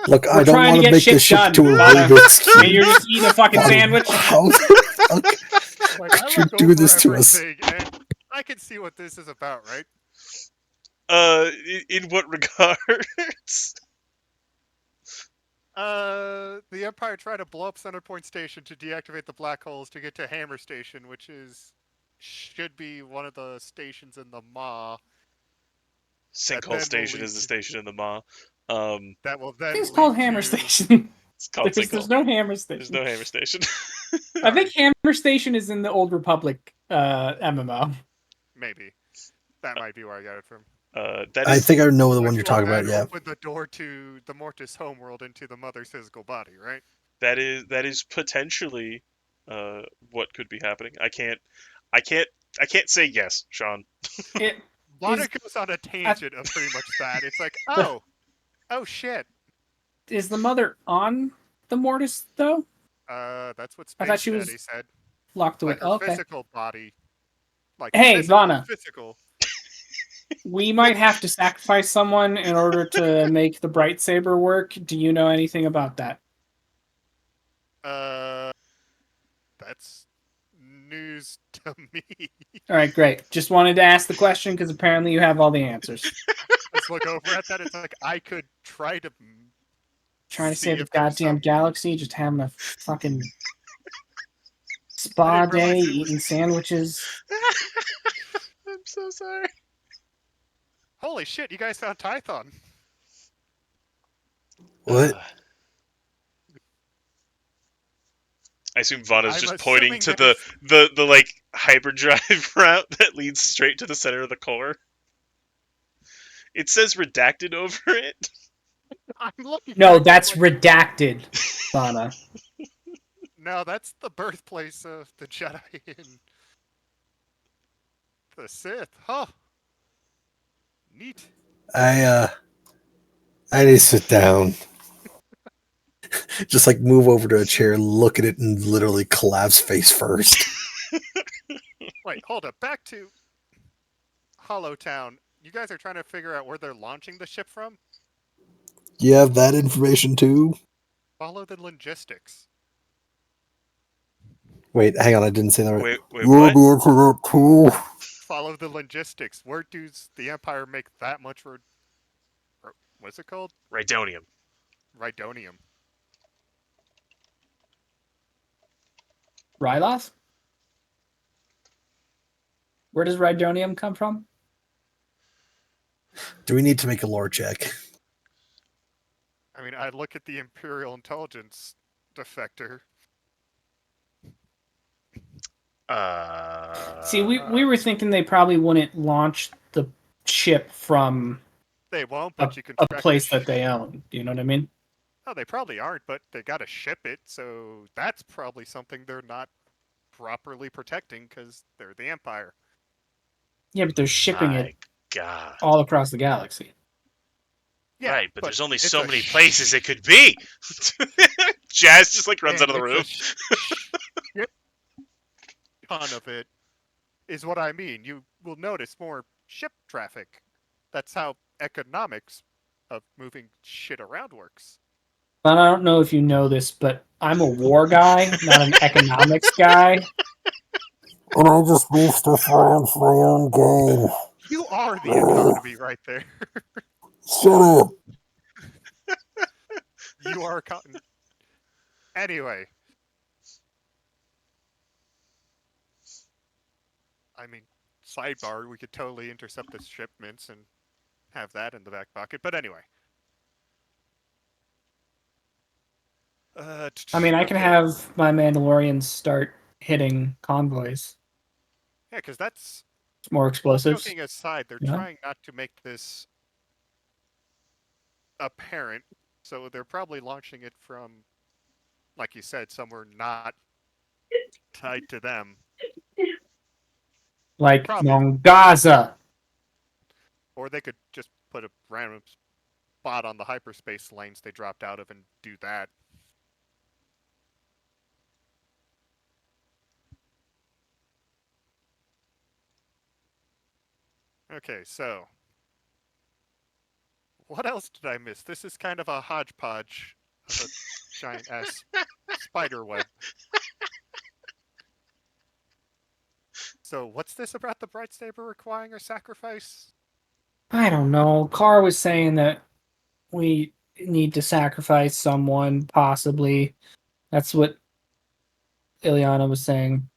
Look, We're I don't trying want to to get make shit this ship done, to a Donna. Rubik's And Cube. you're just eating a fucking sandwich? How the fuck Like, could I you look do over this to us? everything, and I can see what this is about, right? In what regards? The Empire tried to blow up Centerpoint Station to deactivate the black holes to get to Hammer Station, which should be one of the stations in the maw. Sinkhole Station is the station in the Maw. That will I then think it's lead called Hammer to... Station. It's called There's Sinkhole. no Hammer There's Station. no Hammer Station. I think Hammer Station is in the Old Republic MMO. Maybe. That might be where I got it from. That I is think I know the one Which you're will talking about. then Yeah. open the door to the Mortis homeworld into the mother's physical body, right? that is potentially what could be happening. I can't say yes, Sean. It Lana is, goes on a tangent of pretty much that. It's like, oh shit. is the mother on the Mortis, though? That's what I thought Space she was Daddy said. locked away. But her Okay. physical body, like Hey, Vana. physical. We might have to sacrifice someone in order to make the bright saber work. Do you know anything about that? That's news to me. All right, great. Just wanted to ask the question because apparently you have all the answers. Let's look over at that. It's like I could try to Trying to see save the if there's goddamn some... galaxy, just having a fucking I spa didn't realize day, it was... eating sandwiches. I'm so sorry. Holy shit! You guys found Tython. What? I assume Vana's I'm just pointing assuming to the like hyperdrive route that leads straight to the center of the core. It says redacted over it. I'm looking. No, at it, that's like, redacted, Vana. no, that's the birthplace of the Jedi and the Sith. Huh. Neat. I need to sit down. Just move over to a chair, look at it, and literally collapse face first. Wait, hold up. Back to Hollow Town. You guys are trying to figure out where they're launching the ship from? You have that information too? Follow the logistics. Wait, hang on, I didn't say that right. Wait, You'll what? be into that too. Follow the logistics. Where does the Empire make that much what's it called? Rhydonium. Rhydonium. Ryloth? Where does Rhydonium come from? Do we need to make a lore check? I mean, I look at the Imperial Intelligence defector. See, we were thinking they probably wouldn't launch the ship from They won't, but you can a track place that they own. Do you know what I mean? Oh, they probably aren't, but they gotta ship it, so that's probably something they're not properly protecting because they're the Empire. Yeah, but they're shipping it My God. all across the galaxy. Yeah, Right, but there's only it's so a many places it could be. Jazz just like runs out and of the it's room. ship ton of it is what I mean. You will notice more ship traffic. That's how economics of moving shit around works. But I don't know if you know this, but I'm a war guy, not an economics guy. And I just move stuff around for my own gain. You are the economy right there. Shut up. You are cotton. Anyway, I mean, sidebar, we could totally intercept the shipments and have that in the back pocket. But anyway. I mean, I can Okay. have my Mandalorians start hitting convoys. Yeah, because that's More all explosives. joking aside, they're Yeah. trying not to make this apparent, so they're probably launching it from, like you said, somewhere not tied to them. Like Probably, Mongaza. or they could just put a random spot on the hyperspace lanes they dropped out of and do that. Okay, so what else did I miss? This is kind of a hodgepodge of a giant ass spider web. So what's this about the bright saber requiring a sacrifice? I don't know. Carr was saying that we need to sacrifice someone, possibly. That's what Ileana was saying.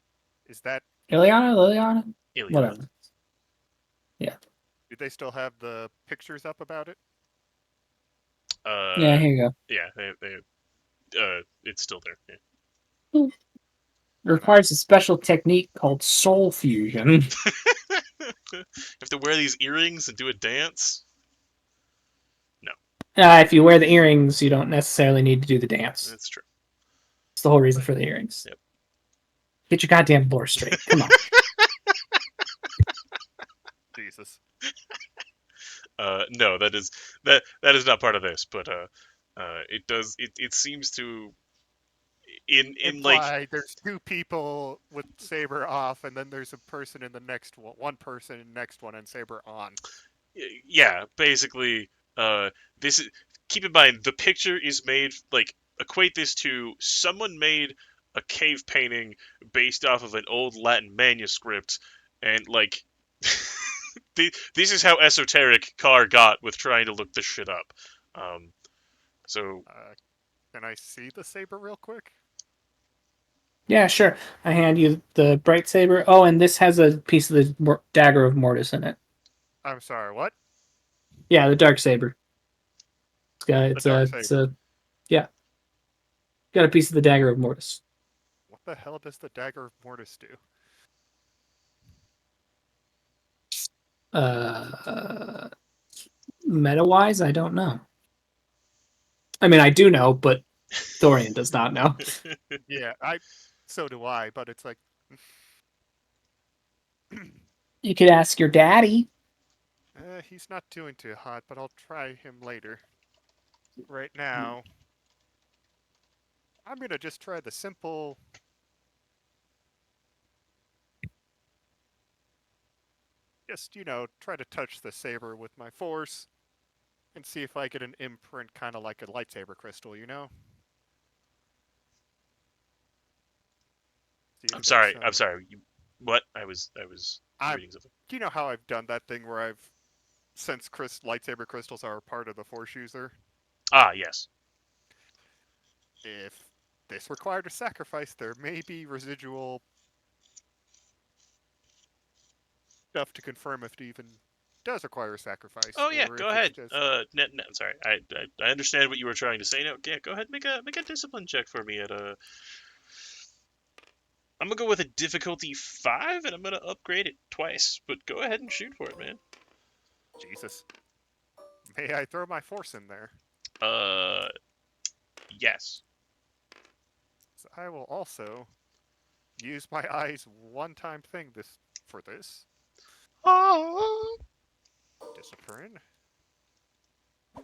Is that Liliana? Iliana. Whatever. Yeah. do they still have the pictures up about it? Yeah, here you go. Yeah, it's still there. Yeah. It requires a special technique called soul fusion. You have to wear these earrings and do a dance. If you wear the earrings, you don't necessarily need to do the dance. That's true. It's the whole reason for the earrings. Yep. Get your goddamn lore straight. Come on. Jesus. No, that is not part of this, but it does. It seems to in like Imply there's two people with saber off, and then there's a person in the next one person in the next one, and saber on. yeah, basically, this is, keep in mind the picture is made like equate this to someone made a cave painting based off of an old Latin manuscript, and like this is how esoteric Carr got with trying to look this shit up. So Can I see the saber real quick? Yeah, sure. I hand you the bright saber. Oh, and this has a piece of the dagger of Mortis in it. I'm sorry, what? Yeah, the dark saber. Yeah. Got a piece of the dagger of Mortis. What the hell does the dagger of Mortis do? Meta wise, I don't know. I mean, I do know, but Thorian does not know. Yeah, so do I, but it's like You could ask your daddy. he's not doing too hot, but I'll try him later. Right now, I'm gonna just try the simple just, try to touch the saber with my force and see if I get an imprint kind of like a lightsaber crystal, See if I'm there's sorry. I'm some. sorry. What? I was I, reading something. you know how I've done that thing where since lightsaber crystals are a part of the force user, Ah, yes. if this required a sacrifice, there may be residual stuff to confirm if it even does require a sacrifice, Oh yeah. or Go if it's ahead. just. Sorry. I understand what you were trying to say. No. Yeah. Go ahead. Make a discipline check for me at a. I'm gonna go with a difficulty 5, and I'm gonna upgrade it twice. But go ahead and shoot for it, man. Jesus. May I throw my force in there? Uh, yes. So I will also use my eyes one-time thing for this. Oh. Discipline. Is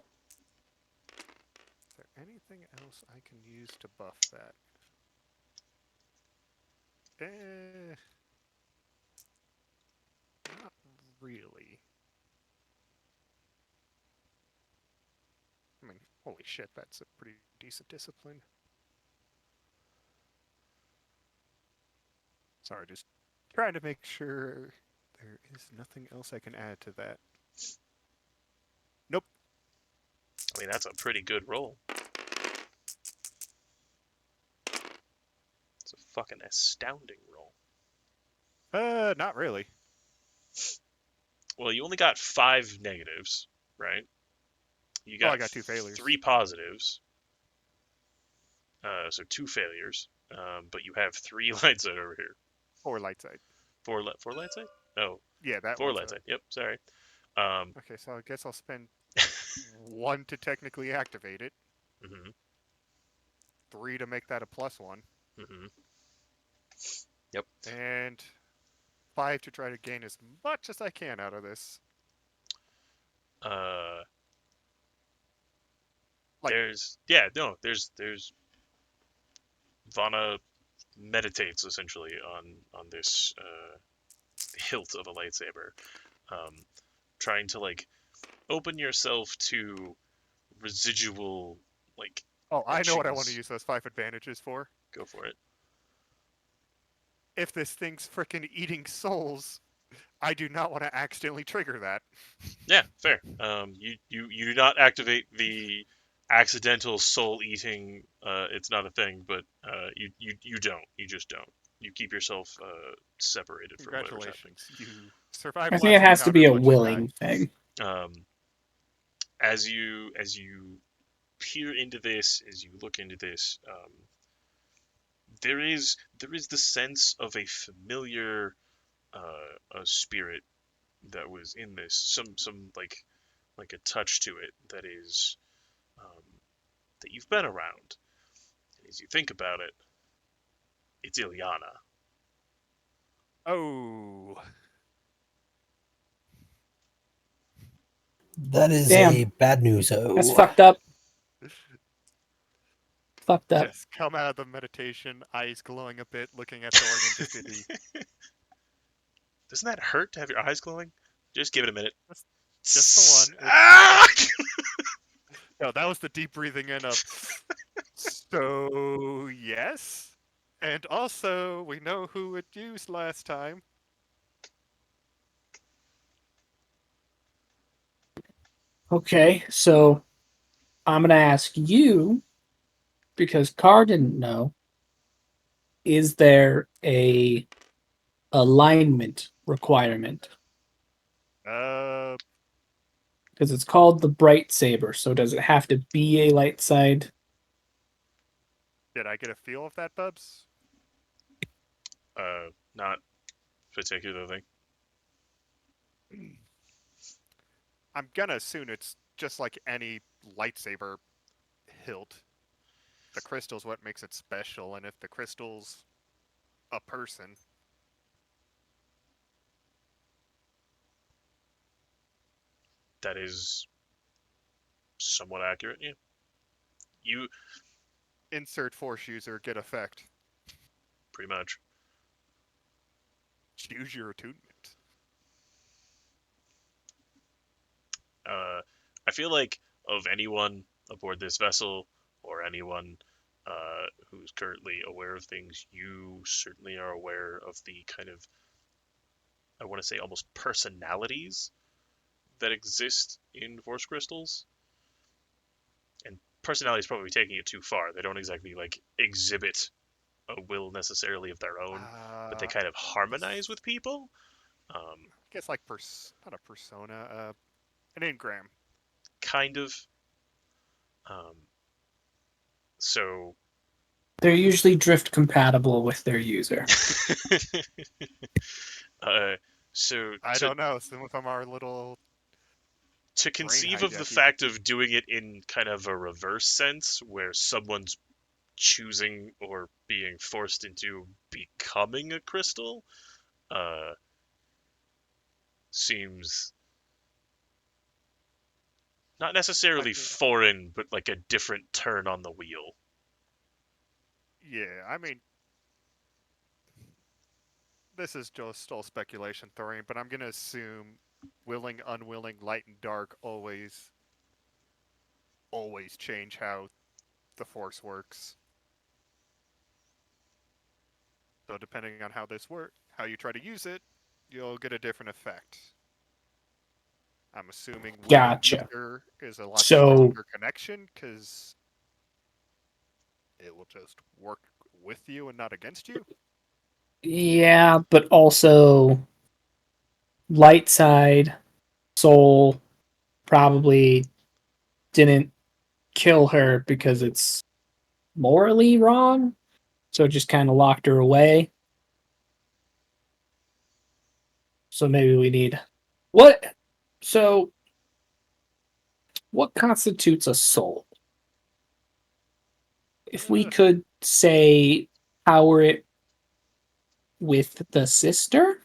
there anything else I can use to buff that? Not really. I mean, holy shit, that's a pretty decent discipline. Sorry, just trying to make sure there is nothing else I can add to that. Nope. I mean, that's a pretty good roll. It's a fucking astounding roll. Not really. Well, you only got 5 negatives, right? You Oh, I got got 2 failures. 3 positives. So 2 failures. But you have 3 light side over here. 4 light side. 4 light side? Oh, Yeah, that 4 one's light side. Yep, sorry. Um, Okay, so I guess I'll spend 1 to technically activate it, mhm, 3 to make that a +1, mhm. Yep. and 5 to try to gain as much as I can out of this. Uh, Like- there's Vana meditates essentially on this hilt of a lightsaber, um, trying to like open yourself to residual like Oh, I know what I want to etchings. use those 5 advantages for. Go for it. If this thing's frickin' eating souls, I do not want to accidentally trigger that. Yeah, fair. You do not activate the accidental soul eating. It's not a thing, but you don't. You just don't. You keep yourself separated from whatever's happening. Congratulations, you survived I the think last it has to encounter, be a but you died. willing thing. Um, as you peer into this, as you look into this, there is the sense of a familiar a spirit that was in this. Some like a touch to it that is um, that you've been around. And as you think about it, it's Ilyana. Oh, That is a Damn, bad news. that's Oh, fucked up. Fucked up. just come out of the meditation, eyes glowing a bit, looking at Thorin, and just did Doesn't that hurt to have your eyes glowing? Just give it a minute. just the one. Ah! No, that was the deep breathing in of. So yes, and also we know who it used last time. Okay, so I'm gonna ask you because Carr didn't know. Is there a alignment requirement? Uh, Because it's called the bright saber. So does it have to be a light side? did I get a feel of that, Bubs? Not particularly. I'm gonna assume it's just like any lightsaber hilt. The crystal's what makes it special, and if the crystal's a person, That is somewhat accurate. Yeah. You insert force user, get effect. pretty much. Choose your attunement. I feel like of anyone aboard this vessel or anyone who's currently aware of things, you certainly are aware of the kind of, I want to say, almost personalities that exist in force crystals. And personality is probably taking it too far. They don't exactly like exhibit a will necessarily of their own, but they kind of harmonize with people. I guess like not a persona, an engram. Kind of. Um, so They're usually drift compatible with their user. uh, so I don't know. Some of them are little. to Brain conceive of the hijacky. fact of doing it in kind of a reverse sense, where someone's choosing or being forced into becoming a crystal, uh, seems not I necessarily mean, foreign, but like a different turn on the wheel. yeah. I mean, this is just all speculation, Thorian, but I'm gonna assume willing, unwilling, light, and dark always change how the force works. So depending on how you try to use it, you'll get a different effect. I'm assuming willing Gotcha. user is a lot So stronger connection because it will just work with you and not against you. yeah, but also light side soul probably didn't kill her because it's morally wrong, so it just kind of locked her away. So maybe we need what? So what constitutes a soul? If we Uh, could say power it with the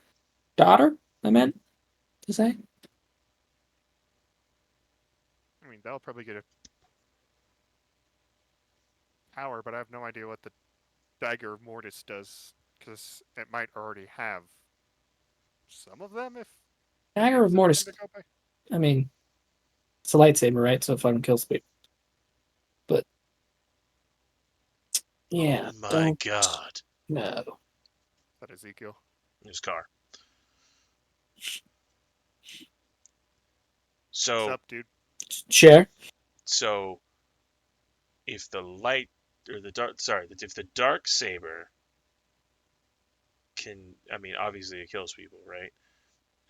daughter, I meant to say. I mean, that'll probably get a power, but I have no idea what the Dagger of Mortis does because it might already have some of them if Dagger of names Mortis. to go by. I mean, it's a lightsaber, right? So it fucking kills people. But yeah, Oh my don't god. know. That Ezekiel. His car. What's So up, dude? Share. so if the light or the dark sorry, if the dark saber can, I mean, obviously it kills people, right?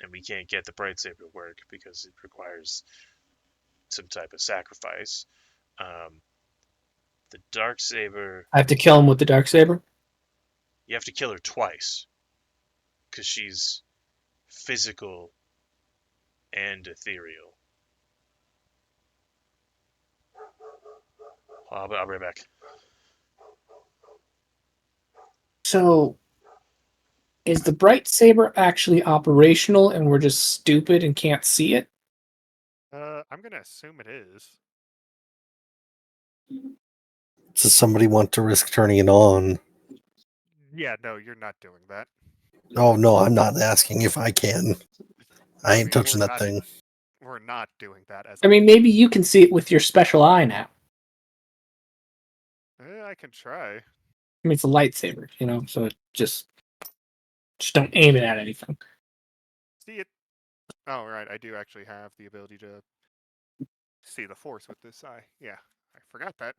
And we can't get the bright saber to work because it requires some type of sacrifice. Um, the dark saber, I have to kill him with the dark saber. you have to kill her twice because she's physical and ethereal. I'll be right back. So is the bright saber actually operational and we're just stupid and can't see it? I'm gonna assume it is. Does somebody want to risk turning it on? Yeah, no, you're not doing that. Oh no, I'm not asking if I can. I I ain't mean, touching that thing. we're not doing that as I mean, maybe you can see it with your special eye now. I can try. I mean, it's a lightsaber, so it just don't aim it at anything. See it. Oh, right, I do actually have the ability to see the force with this eye. Yeah, I forgot that.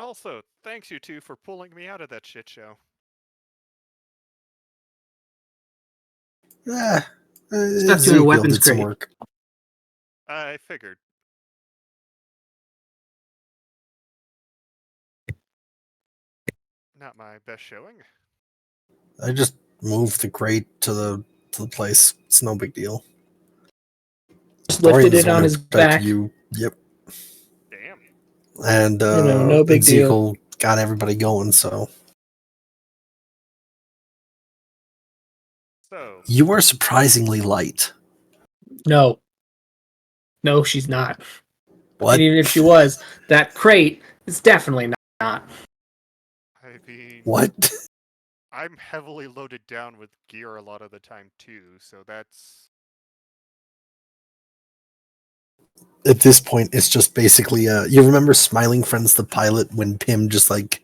Also, thanks you two for pulling me out of that shit show. Eh, Stuck you in a Ezekiel weapons did some crate. work. I figured. Not my best showing. I just moved the crate to the place. It's no big deal. Just Dorian lifted is it the one on who his protected back. you. Yep. Damn. And No big deal. Ezekiel got everybody going, so So, you were surprisingly light. No, she's not. And What? even if she was, that crate It's definitely not. I mean, What? I'm heavily loaded down with gear a lot of the time too, so that's At this point, it's just basically you remember Smiling Friends the pilot when Pym just like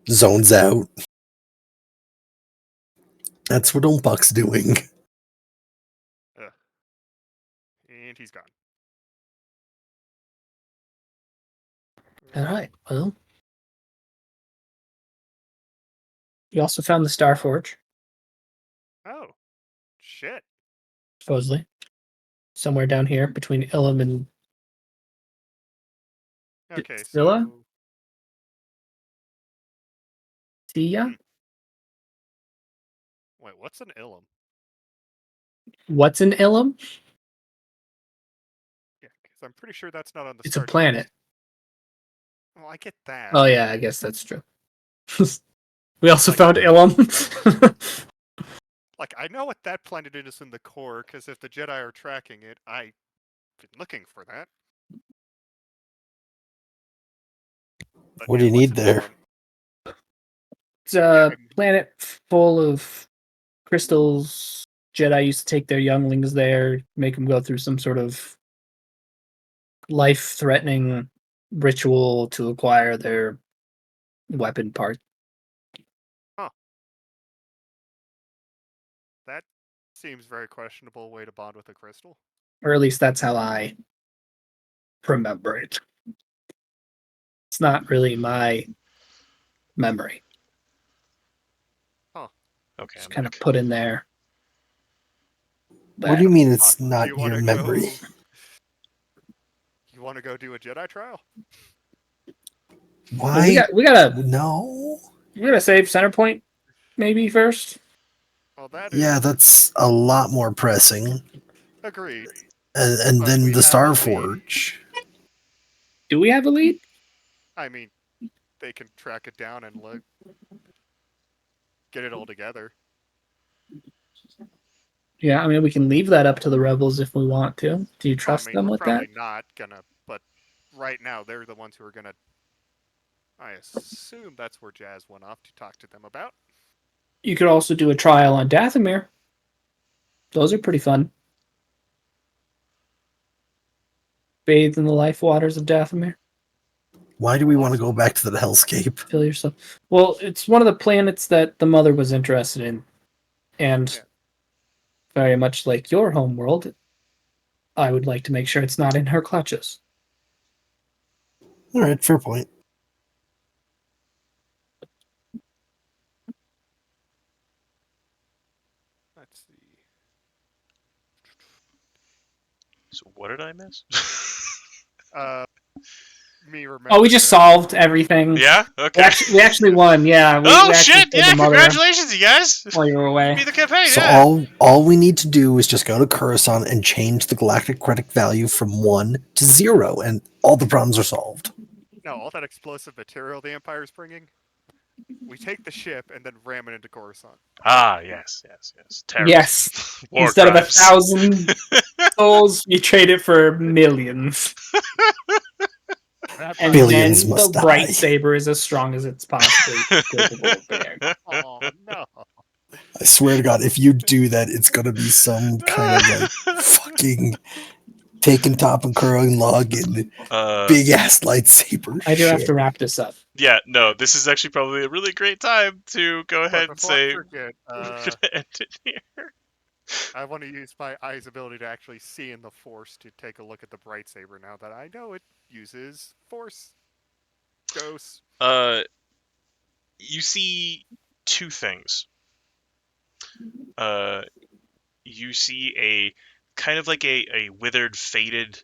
zones out? That's what Buck's doing. and he's gone. All right. Well, you also found the Star Forge, Oh, shit. supposedly, somewhere down here between Ilum and Okay, Scylla? so Tia. wait, what's an Ilum? What's in Ilum? Yeah, because I'm pretty sure that's not on the It's a Star planet. Well, I get that. Oh yeah, I guess that's true. We also Like- found Ilum. Like, I know what that planet is in the core, because if the Jedi are tracking it, I've been looking for that. But What do yeah, you what's need an there? Ilum? It's a planet full of crystals. Jedi used to take their younglings there, make them go through some sort of life-threatening ritual to acquire their weapon part. That seems very questionable way to bond with a crystal. Or at least that's how I remember it. It's not really my memory. Okay, Just I'm kind of back. put in there. What do you mean Do it's not you your wanna memory? go? You want to go do a Jedi trial? Well, we Why? gotta No. save center point maybe first. Well, that is Yeah, that's a lot more pressing. agreed. And But then we the have a Star lead. Forge. Do we have a lead? I mean, they can track it down and look, get it all together. Yeah, I mean we can leave that up to the rebels if we want to. Do you I trust mean, them we're with that? probably not gonna, but right now they're the ones who are gonna. I assume that's where Jazz went off to talk to them about. You could also do a trial on Dathomir. Those are pretty fun. Bathe in the life waters of Dathomir. Why do we want to Also, go back to the hellscape? Fill yourself. Well, it's one of the planets that the mother was interested in, and Yeah. very much like your homeworld, I would like to make sure it's not in her clutches. All right, fair point. let's see. So what did I miss? Me remember. Oh, we just solved everything. Yeah. Okay. We actually won. Yeah. We Oh actually shit! killed Yeah, the mother congratulations, you guys. while you were away. Beat the campaign. So Yeah. all we need to do is just go to Coruscant and change the galactic credit value from 1 to 0, and all the problems are solved. No, all that explosive material the Empire's bringing. We take the ship and then ram it into Coruscant. Ah, yes. Terrorism. Yes. War Instead of crimes. 1,000 souls, you trade it for millions. And Billions then must the die. bright saber is as strong as it's possibly capable of being. Oh no! I swear to God, if you do that, it's gonna be some kind of like fucking taking top and curling log and big ass lightsaber. I do have shit. to wrap this up. Yeah, no, this is actually probably a really great time to go But ahead and before I say forget, we're gonna end it here. I want to use my eye's ability to actually see in the Force to take a look at the bright saber now that I know it uses Force ghosts. You see two things. You see a kind of like a withered, faded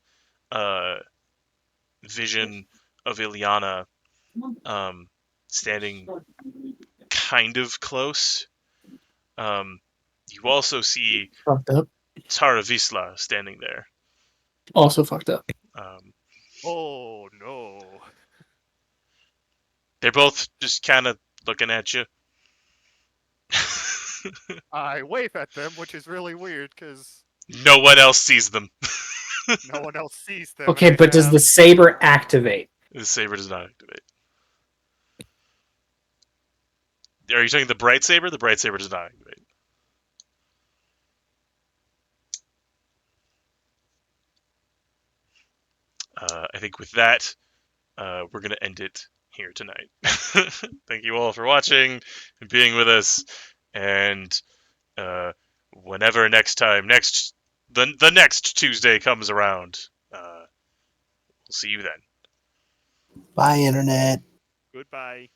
vision of Ilyana standing kind of close. You also see Fucked up. Taravisla standing there. Also fucked up. Oh no! They're both just kind of looking at you. I wave at them, which is really weird because No one else sees them. no one else sees them. Okay, and I but does have- the saber activate? The saber does not activate. Are you saying the bright saber? The bright saber does not activate. I think with that, we're going to end it here tonight. Thank you all for watching and being with us. And whenever the next Tuesday comes around, we'll see you then. Bye, internet. Goodbye.